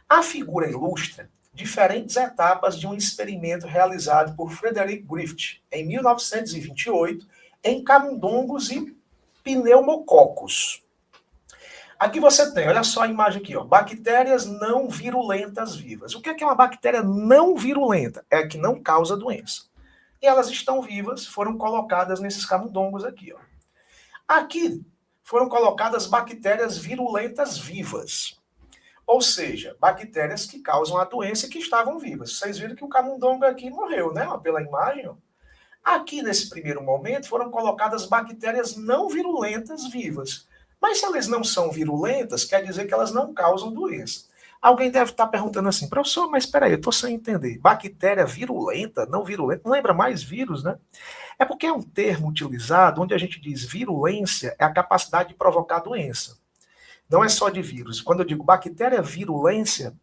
A figura ilustra diferentes etapas de um experimento realizado por Frederick Griffith em 1928 em camundongos e pneumococos. Aqui você tem, olha só a imagem aqui, ó, bactérias não virulentas vivas. O que é uma bactéria não virulenta? É a que não causa doença. E elas estão vivas, foram colocadas nesses camundongos aqui, ó. Aqui foram colocadas bactérias virulentas vivas. Ou seja, bactérias que causam a doença e que estavam vivas. Vocês viram que o camundongo aqui morreu, né? Pela imagem. Ó. Aqui, nesse primeiro momento, foram colocadas bactérias não virulentas vivas. Mas se elas não são virulentas, quer dizer que elas não causam doença. Alguém deve estar perguntando assim, professor, mas espera aí, eu estou sem entender. Bactéria virulenta, não virulenta, não lembra mais vírus, né? É porque é um termo utilizado onde a gente diz virulência é a capacidade de provocar doença. Não é só de vírus. Quando eu digo bactéria virulência,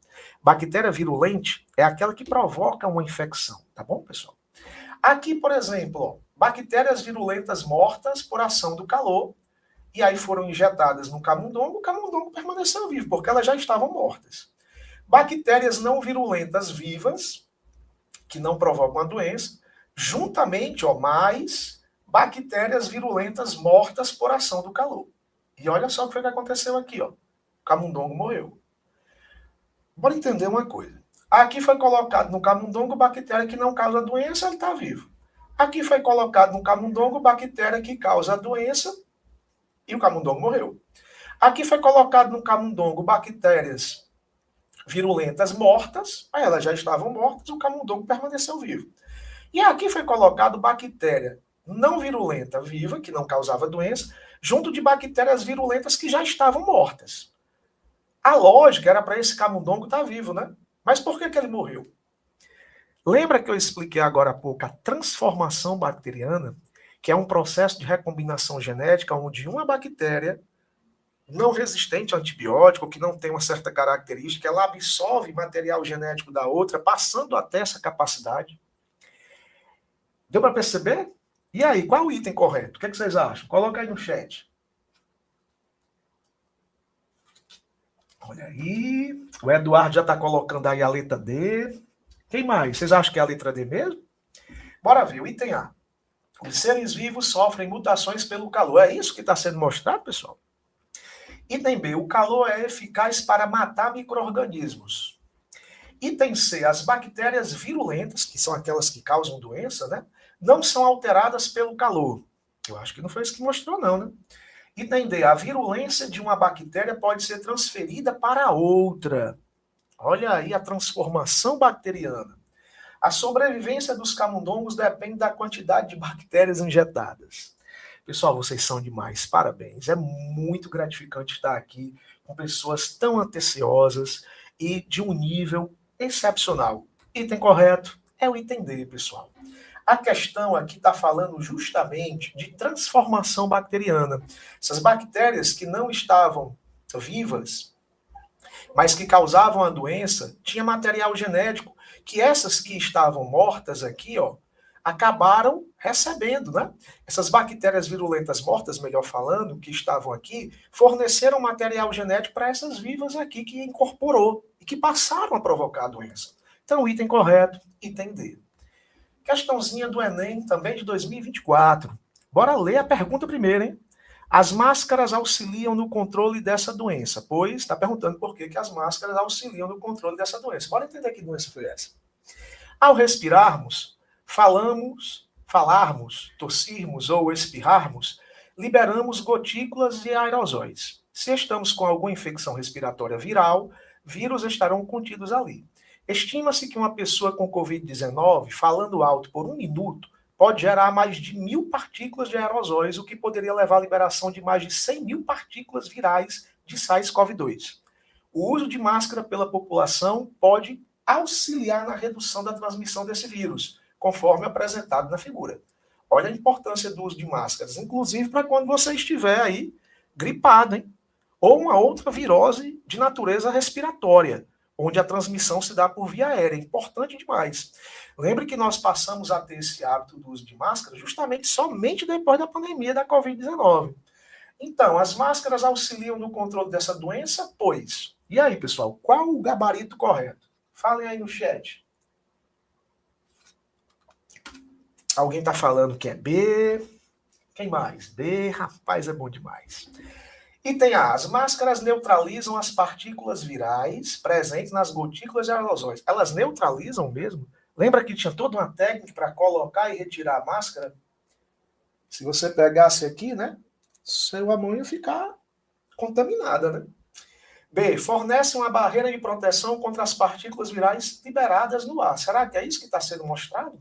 bactéria virulente é aquela que provoca uma infecção, tá bom, pessoal? Aqui, por exemplo, ó, bactérias virulentas mortas por ação do calor e aí foram injetadas no camundongo, o camundongo permaneceu vivo, porque elas já estavam mortas. Bactérias não virulentas vivas, que não provocam a doença, juntamente, mais bactérias virulentas mortas por ação do calor. E olha só o que foi que aconteceu aqui, ó. O camundongo morreu. Bora entender uma coisa. Aqui foi colocado no camundongo bactéria que não causa doença, ele está vivo. Aqui foi colocado no camundongo bactéria que causa doença e o camundongo morreu. Aqui foi colocado no camundongo bactérias virulentas mortas, aí elas já estavam mortas, o camundongo permaneceu vivo. E aqui foi colocado bactéria não virulenta viva, que não causava doença, junto de bactérias virulentas que já estavam mortas. A lógica era para esse camundongo estar vivo, né? Mas por que ele morreu? Lembra que eu expliquei agora há pouco a transformação bacteriana, que é um processo de recombinação genética onde uma bactéria não resistente ao antibiótico, que não tem uma certa característica, ela absorve material genético da outra, passando até essa capacidade. Deu para perceber? E aí, qual é o item correto? O que vocês acham? Coloca aí no chat. Olha aí, o Eduardo já está colocando aí a letra D. Quem mais? Vocês acham que é a letra D mesmo? Bora ver, o item A. Os seres vivos sofrem mutações pelo calor. É isso que está sendo mostrado, pessoal? Item B. O calor é eficaz para matar micro-organismos. Item C. As bactérias virulentas, que são aquelas que causam doença, né, não são alteradas pelo calor. Eu acho que não foi isso que mostrou, não, né? Item D. A virulência de uma bactéria pode ser transferida para outra. Olha aí a transformação bacteriana. A sobrevivência dos camundongos depende da quantidade de bactérias injetadas. Pessoal, vocês são demais, parabéns. É muito gratificante estar aqui com pessoas tão atenciosas e de um nível excepcional. Item correto é o item D, pessoal. A questão aqui está falando justamente de transformação bacteriana. Essas bactérias que não estavam vivas, mas que causavam a doença, tinha material genético que essas que estavam mortas aqui, ó, acabaram recebendo, né? Essas bactérias virulentas mortas, melhor falando, que estavam aqui, forneceram material genético para essas vivas aqui que incorporou e que passaram a provocar a doença. Então, item correto, item D. Questãozinha do Enem, também de 2024. Bora ler a pergunta primeiro, hein? As máscaras auxiliam no controle dessa doença, pois está perguntando por que as máscaras auxiliam no controle dessa doença. Bora entender que doença foi essa. Ao respirarmos, falarmos, tossirmos ou espirrarmos, liberamos gotículas e aerosóis. Se estamos com alguma infecção respiratória viral, vírus estarão contidos ali. Estima-se que uma pessoa com Covid-19, falando alto por 1 minuto, pode gerar mais de 1.000 partículas de aerosóis, o que poderia levar à liberação de mais de 100.000 partículas virais de SARS-CoV-2. O uso de máscara pela população pode auxiliar na redução da transmissão desse vírus, conforme apresentado na figura. Olha a importância do uso de máscaras, inclusive para quando você estiver aí gripado, hein? Ou uma outra virose de natureza respiratória, onde a transmissão se dá por via aérea. Importante demais. Lembre que nós passamos a ter esse hábito do uso de máscara justamente somente depois da pandemia da Covid-19. Então, as máscaras auxiliam no controle dessa doença, pois. E aí, pessoal, qual o gabarito correto? Falem aí no chat. Alguém está falando que é B. Quem mais? B, rapaz, é bom demais. Item A. As máscaras neutralizam as partículas virais presentes nas gotículas e aerosóis. Elas neutralizam mesmo? Lembra que tinha toda uma técnica para colocar e retirar a máscara? Se você pegasse aqui, né? Sua mão ia ficar contaminada, né? B. Fornece uma barreira de proteção contra as partículas virais liberadas no ar. Será que é isso que está sendo mostrado?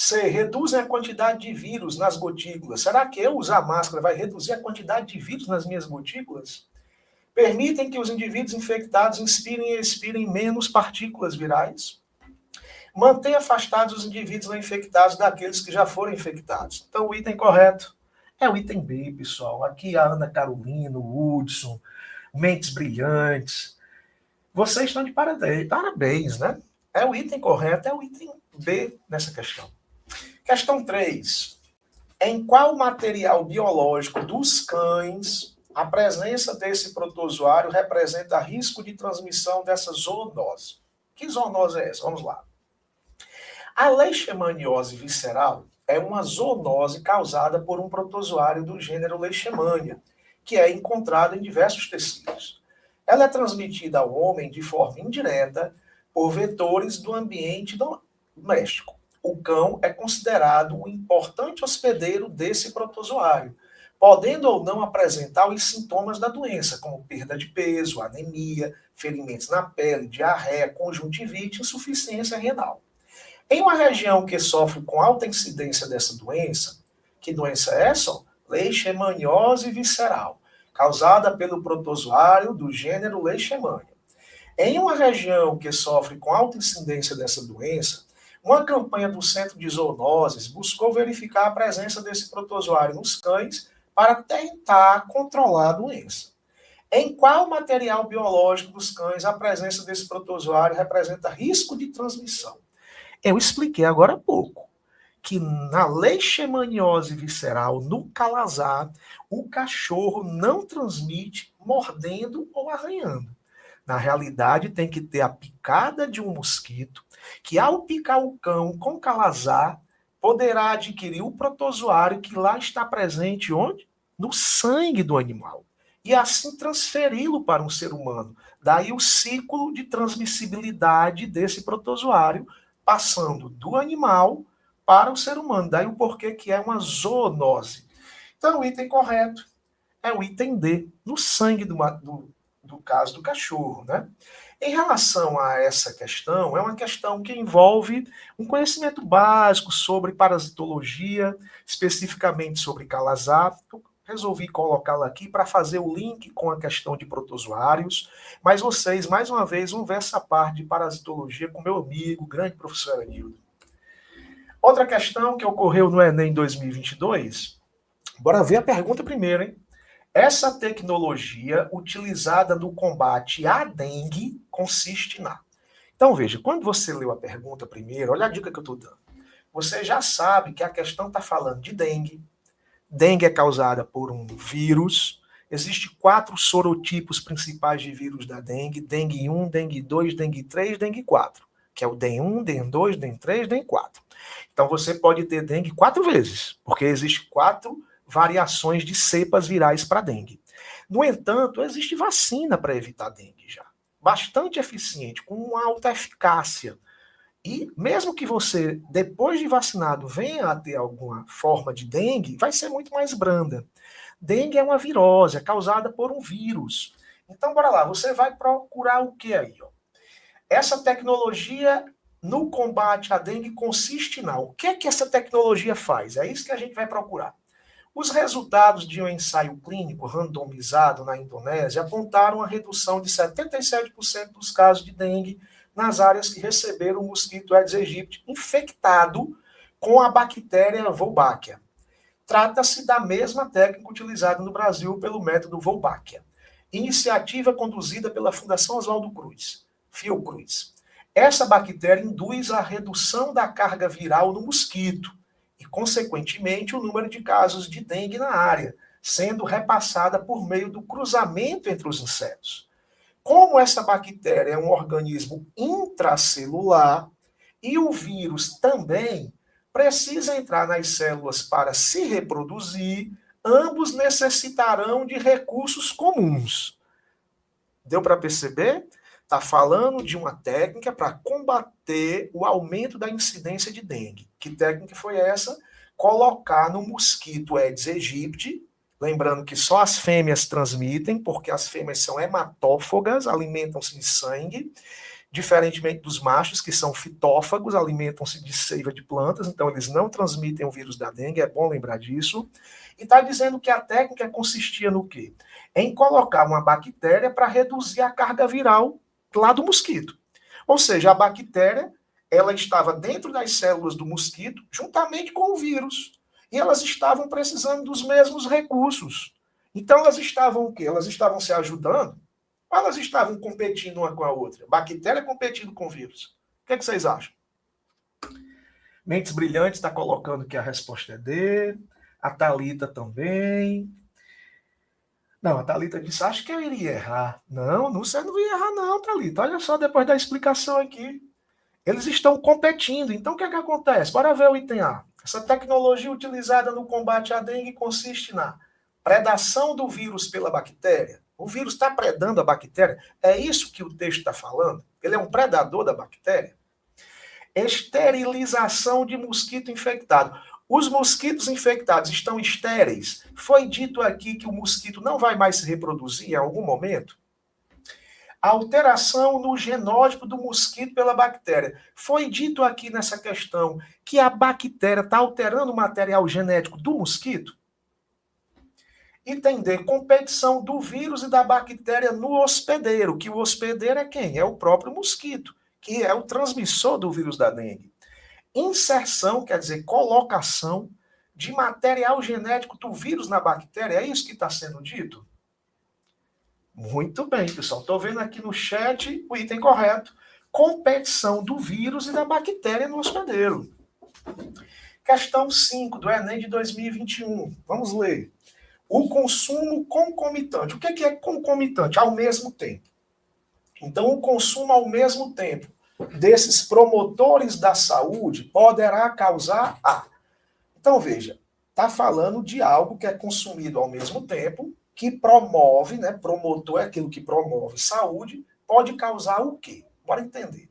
C. Reduzem a quantidade de vírus nas gotículas. Será que eu usar máscara vai reduzir a quantidade de vírus nas minhas gotículas? Permitem que os indivíduos infectados inspirem e expirem menos partículas virais. Mantém afastados os indivíduos não infectados daqueles que já foram infectados. Então, o item correto é o item B, pessoal. Aqui a Ana Carolina, o Hudson, mentes brilhantes. Vocês estão de parabéns, né? É o item correto, é o item B nessa questão. Questão 3. Em qual material biológico dos cães a presença desse protozoário representa risco de transmissão dessa zoonose? Que zoonose é essa? Vamos lá. A leishmaniose visceral é uma zoonose causada por um protozoário do gênero Leishmania, que é encontrado em diversos tecidos. Ela é transmitida ao homem de forma indireta por vetores do ambiente doméstico. O cão é considerado um importante hospedeiro desse protozoário, podendo ou não apresentar os sintomas da doença, como perda de peso, anemia, ferimentos na pele, diarreia, conjuntivite e insuficiência renal. Em uma região que sofre com alta incidência dessa doença, que doença é essa? Leishmaniose visceral, causada pelo protozoário do gênero Leishmania. Em uma região que sofre com alta incidência dessa doença, uma campanha do Centro de Zoonoses buscou verificar a presença desse protozoário nos cães para tentar controlar a doença. Em qual material biológico dos cães a presença desse protozoário representa risco de transmissão? Eu expliquei agora há pouco que na leishmaniose visceral, no calazar, o cachorro não transmite mordendo ou arranhando. Na realidade, tem que ter a picada de um mosquito, que ao picar o cão com calazar, poderá adquirir o protozoário que lá está presente onde? No sangue do animal. E assim transferi-lo para um ser humano. Daí o ciclo de transmissibilidade desse protozoário, passando do animal para o ser humano. Daí o porquê que é uma zoonose. Então, o item correto é o item D, no sangue do caso do cachorro, né? Em relação a essa questão, é uma questão que envolve um conhecimento básico sobre parasitologia, especificamente sobre calazar. Eu resolvi colocá-la aqui para fazer o link com a questão de protozoários, mas vocês, mais uma vez, vão ver essa parte de parasitologia com meu amigo, grande professor Anildo. Outra questão que ocorreu no Enem 2022, bora ver a pergunta primeiro, hein? Essa tecnologia utilizada no combate à dengue consiste na... Então, veja, quando você leu a pergunta primeiro, olha a dica que eu estou dando. Você já sabe que a questão está falando de dengue. Dengue é causada por um vírus. Existem 4 sorotipos principais de vírus da dengue. Dengue 1, dengue 2, dengue 3, dengue 4. Que é o DEN1, DEN2, DEN3, DEN4. Então, você pode ter dengue 4 vezes, porque existem 4 variações de cepas virais para dengue. No entanto, existe vacina para evitar dengue já. Bastante eficiente, com uma alta eficácia. E mesmo que você, depois de vacinado, venha a ter alguma forma de dengue, vai ser muito mais branda. Dengue é uma virose, é causada por um vírus. Então, bora lá, você vai procurar o que aí? Ó? Essa tecnologia no combate à dengue consiste na... O que é que essa tecnologia faz? É isso que a gente vai procurar. Os resultados de um ensaio clínico randomizado na Indonésia apontaram a redução de 77% dos casos de dengue nas áreas que receberam o mosquito Aedes aegypti infectado com a bactéria Wolbachia. Trata-se da mesma técnica utilizada no Brasil pelo método Wolbachia. Iniciativa conduzida pela Fundação Oswaldo Cruz, Fiocruz. Essa bactéria induz a redução da carga viral no mosquito, e, consequentemente, o número de casos de dengue na área, sendo repassada por meio do cruzamento entre os insetos. Como essa bactéria é um organismo intracelular e o vírus também precisa entrar nas células para se reproduzir, ambos necessitarão de recursos comuns. Deu para perceber? Está falando de uma técnica para combater o aumento da incidência de dengue. Que técnica foi essa? Colocar no mosquito Aedes aegypti, lembrando que só as fêmeas transmitem, porque as fêmeas são hematófagas, alimentam-se de sangue, diferentemente dos machos, que são fitófagos, alimentam-se de seiva de plantas, então eles não transmitem o vírus da dengue, é bom lembrar disso. E está dizendo que a técnica consistia no quê? Em colocar uma bactéria para reduzir a carga viral lá do mosquito. Ou seja, a bactéria, ela estava dentro das células do mosquito, juntamente com o vírus. E elas estavam precisando dos mesmos recursos. Então elas estavam o quê? Elas estavam se ajudando? Ou elas estavam competindo uma com a outra? Bactéria competindo com o vírus. O que é que vocês acham? Mentes Brilhantes está colocando que a resposta é D. A Thalita também. Não, a Thalita disse, acho que eu iria errar. Não, você não ia errar não, Thalita. Olha só, depois da explicação aqui. Eles estão competindo. Então, o que é que acontece? Bora ver o item A. Essa tecnologia utilizada no combate à dengue consiste na predação do vírus pela bactéria. O vírus está predando a bactéria. É isso que o texto está falando? Ele é um predador da bactéria? Esterilização de mosquito infectado. Os mosquitos infectados estão estéreis? Foi dito aqui que o mosquito não vai mais se reproduzir em algum momento? Alteração no genótipo do mosquito pela bactéria. Foi dito aqui nessa questão que a bactéria está alterando o material genético do mosquito? Item D, competição do vírus e da bactéria no hospedeiro, que o hospedeiro é quem? É o próprio mosquito, que é o transmissor do vírus da dengue. Inserção, quer dizer, colocação de material genético do vírus na bactéria, é isso que está sendo dito? Muito bem, pessoal. Estou vendo aqui no chat o item correto. Competição do vírus e da bactéria no hospedeiro. Questão 5 do Enem de 2021. Vamos ler. O consumo concomitante. O que é concomitante? Ao mesmo tempo. Então, o consumo ao mesmo tempo desses promotores da saúde poderá causar A. Então, veja, está falando de algo que é consumido ao mesmo tempo, que promove, né? Promotor é aquilo que promove saúde, pode causar o quê? Bora entender.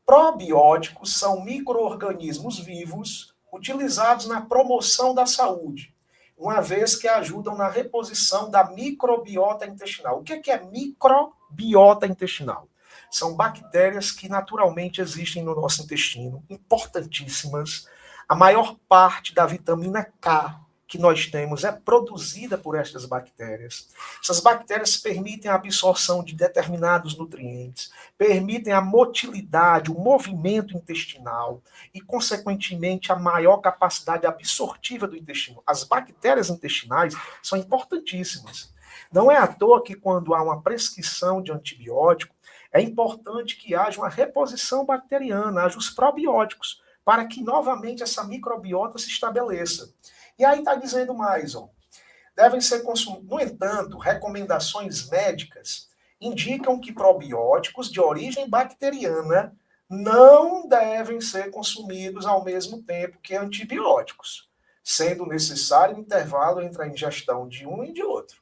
Probióticos são micro-organismos vivos utilizados na promoção da saúde, uma vez que ajudam na reposição da microbiota intestinal. O que é microbiota intestinal? São bactérias que naturalmente existem no nosso intestino, importantíssimas. A maior parte da vitamina K que nós temos é produzida por estas bactérias. Essas bactérias permitem a absorção de determinados nutrientes, permitem a motilidade, o movimento intestinal e, consequentemente, a maior capacidade absortiva do intestino. As bactérias intestinais são importantíssimas. Não é à toa que, quando há uma prescrição de antibiótico, é importante que haja uma reposição bacteriana, haja os probióticos, para que novamente essa microbiota se estabeleça. E aí está dizendo mais, ó. Devem ser consumidos. No entanto, recomendações médicas indicam que probióticos de origem bacteriana não devem ser consumidos ao mesmo tempo que antibióticos, sendo necessário um intervalo entre a ingestão de um e de outro.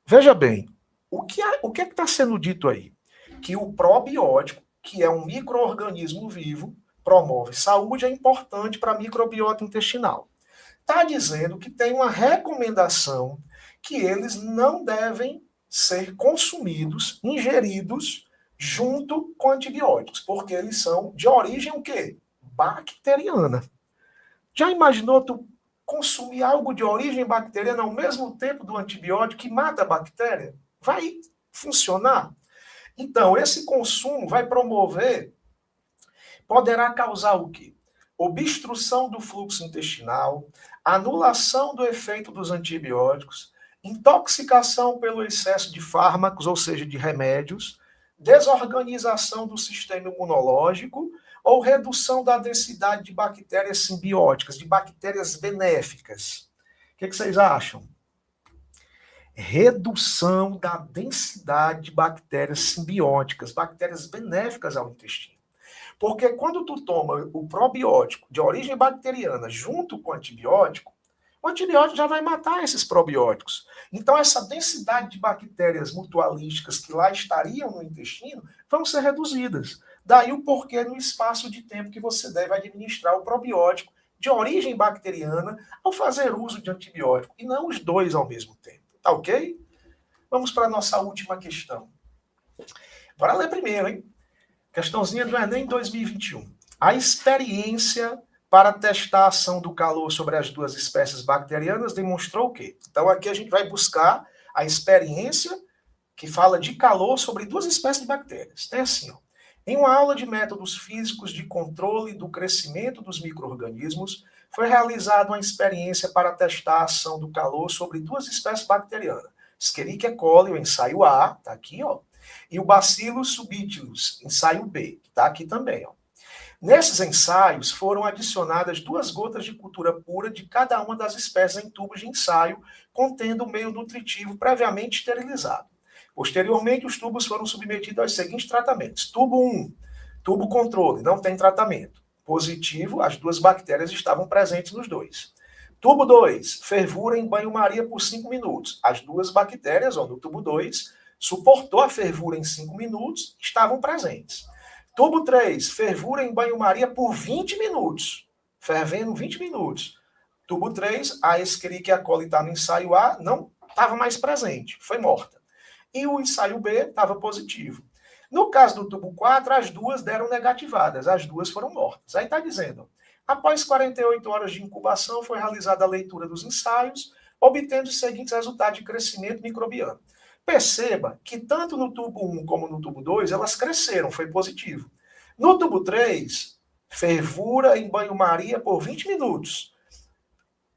Veja bem, o que é que está sendo dito aí? Que o probiótico, que é um micro-organismo vivo, promove saúde, é importante para a microbiota intestinal. Está dizendo que tem uma recomendação que eles não devem ser consumidos, ingeridos, junto com antibióticos, porque eles são de origem o quê? Bacteriana. Já imaginou tu consumir algo de origem bacteriana ao mesmo tempo do antibiótico que mata a bactéria? Vai funcionar? Então, esse consumo vai promover, poderá causar o quê? Obstrução do fluxo intestinal, anulação do efeito dos antibióticos, intoxicação pelo excesso de fármacos, ou seja, de remédios, desorganização do sistema imunológico ou redução da densidade de bactérias simbióticas, de bactérias benéficas. O que vocês acham? Redução da densidade de bactérias simbióticas, bactérias benéficas ao intestino. Porque quando tu toma o probiótico de origem bacteriana junto com o antibiótico já vai matar esses probióticos. Então, essa densidade de bactérias mutualísticas que lá estariam no intestino vão ser reduzidas. Daí o porquê no espaço de tempo que você deve administrar o probiótico de origem bacteriana ao fazer uso de antibiótico, e não os dois ao mesmo tempo. Tá ok? Vamos para a nossa última questão. Bora ler primeiro, hein? Questãozinha do Enem 2021. A experiência para testar a ação do calor sobre as duas espécies bacterianas demonstrou o quê? Então aqui a gente vai buscar a experiência que fala de calor sobre duas espécies de bactérias. Tem assim, ó. Em uma aula de métodos físicos de controle do crescimento dos micro-organismos, foi realizada uma experiência para testar a ação do calor sobre duas espécies bacterianas. Escherichia coli, o ensaio A, tá aqui, ó. E o Bacillus subtilis, ensaio B, que está aqui também. Ó. Nesses ensaios, foram adicionadas 2 gotas de cultura pura de cada uma das espécies em tubos de ensaio, contendo o meio nutritivo previamente esterilizado. Posteriormente, os tubos foram submetidos aos seguintes tratamentos. Tubo 1, tubo controle, não tem tratamento. Positivo, as 2 bactérias estavam presentes nos dois. Tubo 2, fervura em banho-maria por 5 minutos. As 2 bactérias, no tubo 2, suportou a fervura em 5 minutos, estavam presentes. Tubo 3, fervura em banho-maria por 20 minutos. Fervendo 20 minutos. Tubo 3, a Escherichia coli está no ensaio A, não estava mais presente, foi morta. E o ensaio B estava positivo. No caso do tubo 4, as 2 deram negativadas, as 2 foram mortas. Aí está dizendo, após 48 horas de incubação, foi realizada a leitura dos ensaios, obtendo os seguintes resultados de crescimento microbiano. Perceba que tanto no tubo 1 como no tubo 2, elas cresceram, foi positivo. No tubo 3, fervura em banho-maria por 20 minutos.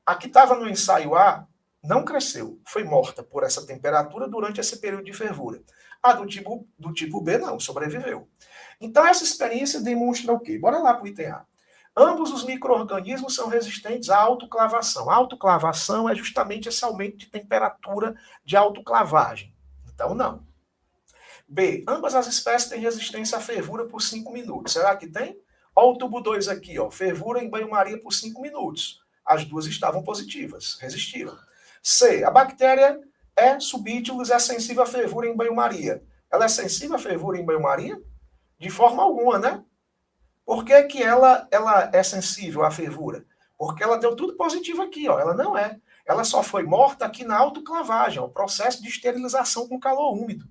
A que estava no ensaio A não cresceu, foi morta por essa temperatura durante esse período de fervura. A do tipo B não, sobreviveu. Então essa experiência demonstra o quê? Bora lá para o item A. Ambos os micro-organismos são resistentes à autoclavação. A autoclavação é justamente esse aumento de temperatura de autoclavagem. Então, não. B. Ambas as espécies têm resistência à fervura por 5 minutos. Será que tem? Olha o tubo 2 aqui, fervura em banho-maria por 5 minutos. As 2 estavam positivas, resistiram. C. A bactéria subtítulos é sensível à fervura em banho-maria. Ela é sensível à fervura em banho-maria? De forma alguma, né? Por que que ela é sensível à fervura? Porque ela deu tudo positivo aqui, ela não é. Ela só foi morta aqui na autoclavagem, o processo de esterilização com calor úmido.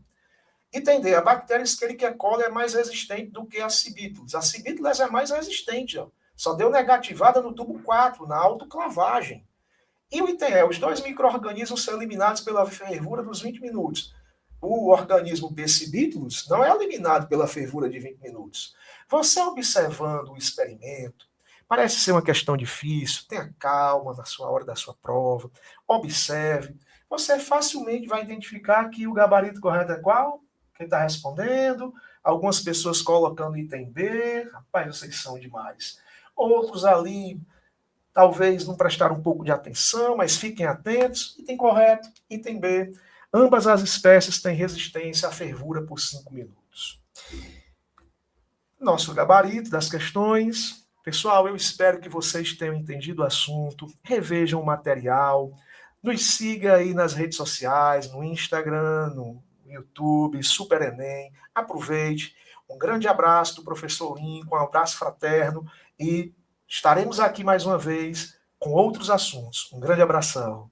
Entender, a bactéria Escherichia coli é mais resistente do que a Cibítulos. A Cibítulos é mais resistente, só deu negativada no tubo 4, na autoclavagem. E o item é, os 2 micro-organismos são eliminados pela fervura dos 20 minutos. O organismo B. Cibítulos não é eliminado pela fervura de 20 minutos. Você observando o experimento, parece ser uma questão difícil, tenha calma na sua hora da sua prova, observe, você facilmente vai identificar que o gabarito correto é qual? Quem está respondendo, algumas pessoas colocando item B, rapaz, vocês são demais. Outros ali, talvez não prestaram um pouco de atenção, mas fiquem atentos, item correto, item B. Ambas as espécies têm resistência à fervura por 5 minutos. Nosso gabarito das questões. Pessoal, eu espero que vocês tenham entendido o assunto, revejam o material, nos siga aí nas redes sociais, no Instagram, no YouTube, Super Enem. Aproveite. Um grande abraço do professor Lincoln, um abraço fraterno e estaremos aqui mais uma vez com outros assuntos. Um grande abração.